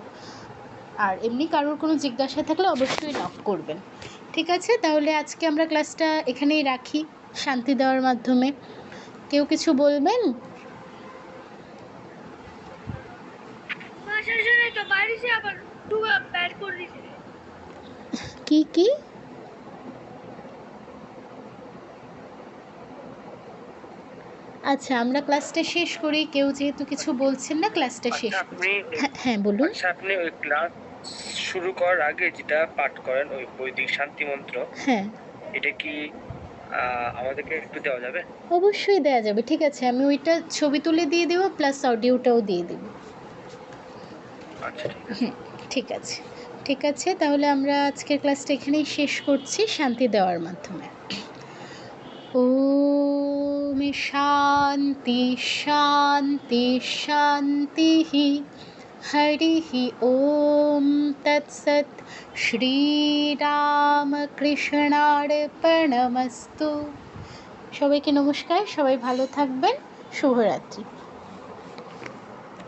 S1: আর এমনি কারোর কোনো জিজ্ঞাসা থাকলে অবশ্যই নক করবেন। ঠিক আছে, তাহলে আজকে আমরা ক্লাসটা এখানেই রাখি শান্তি দেওয়ার মাধ্যমে। কেউ কিছু বলবেন? কি আচ্ছা, আমরা ক্লাসটা শেষ করি, কেউ যেহেতু কিছু বলছেন না ক্লাসটা শেষ করি। হ্যাঁ বলুন।
S2: আচ্ছা, আপনি ওই ক্লাস শুরু করার আগে যেটা পাঠ করেন ওই বৈদিক শান্তি মন্ত্র,
S1: হ্যাঁ,
S2: এটা কি আমাদেরকে একটু দেওয়া যাবে?
S1: অবশ্যই দেওয়া যাবে, ঠিক আছে, আমি ওইটা ছবি তুলে দিয়ে দেবো, প্লাস অডিওটাও দিয়ে দেবো।
S2: আচ্ছা, ঠিক আছে।
S1: ঠিক আছে, তাহলে আমরা আজকের ক্লাসটা এখানেই শেষ করছি শান্তি দেওয়ার মাধ্যমে। ওম শান্তি শান্তি শান্তি, হরি ওম তৎসৎ, শ্রীরামকৃষ্ণার্পণমস্তু। সবাইকে নমস্কার, সবাই ভালো থাকবেন, শুভরাত্রি।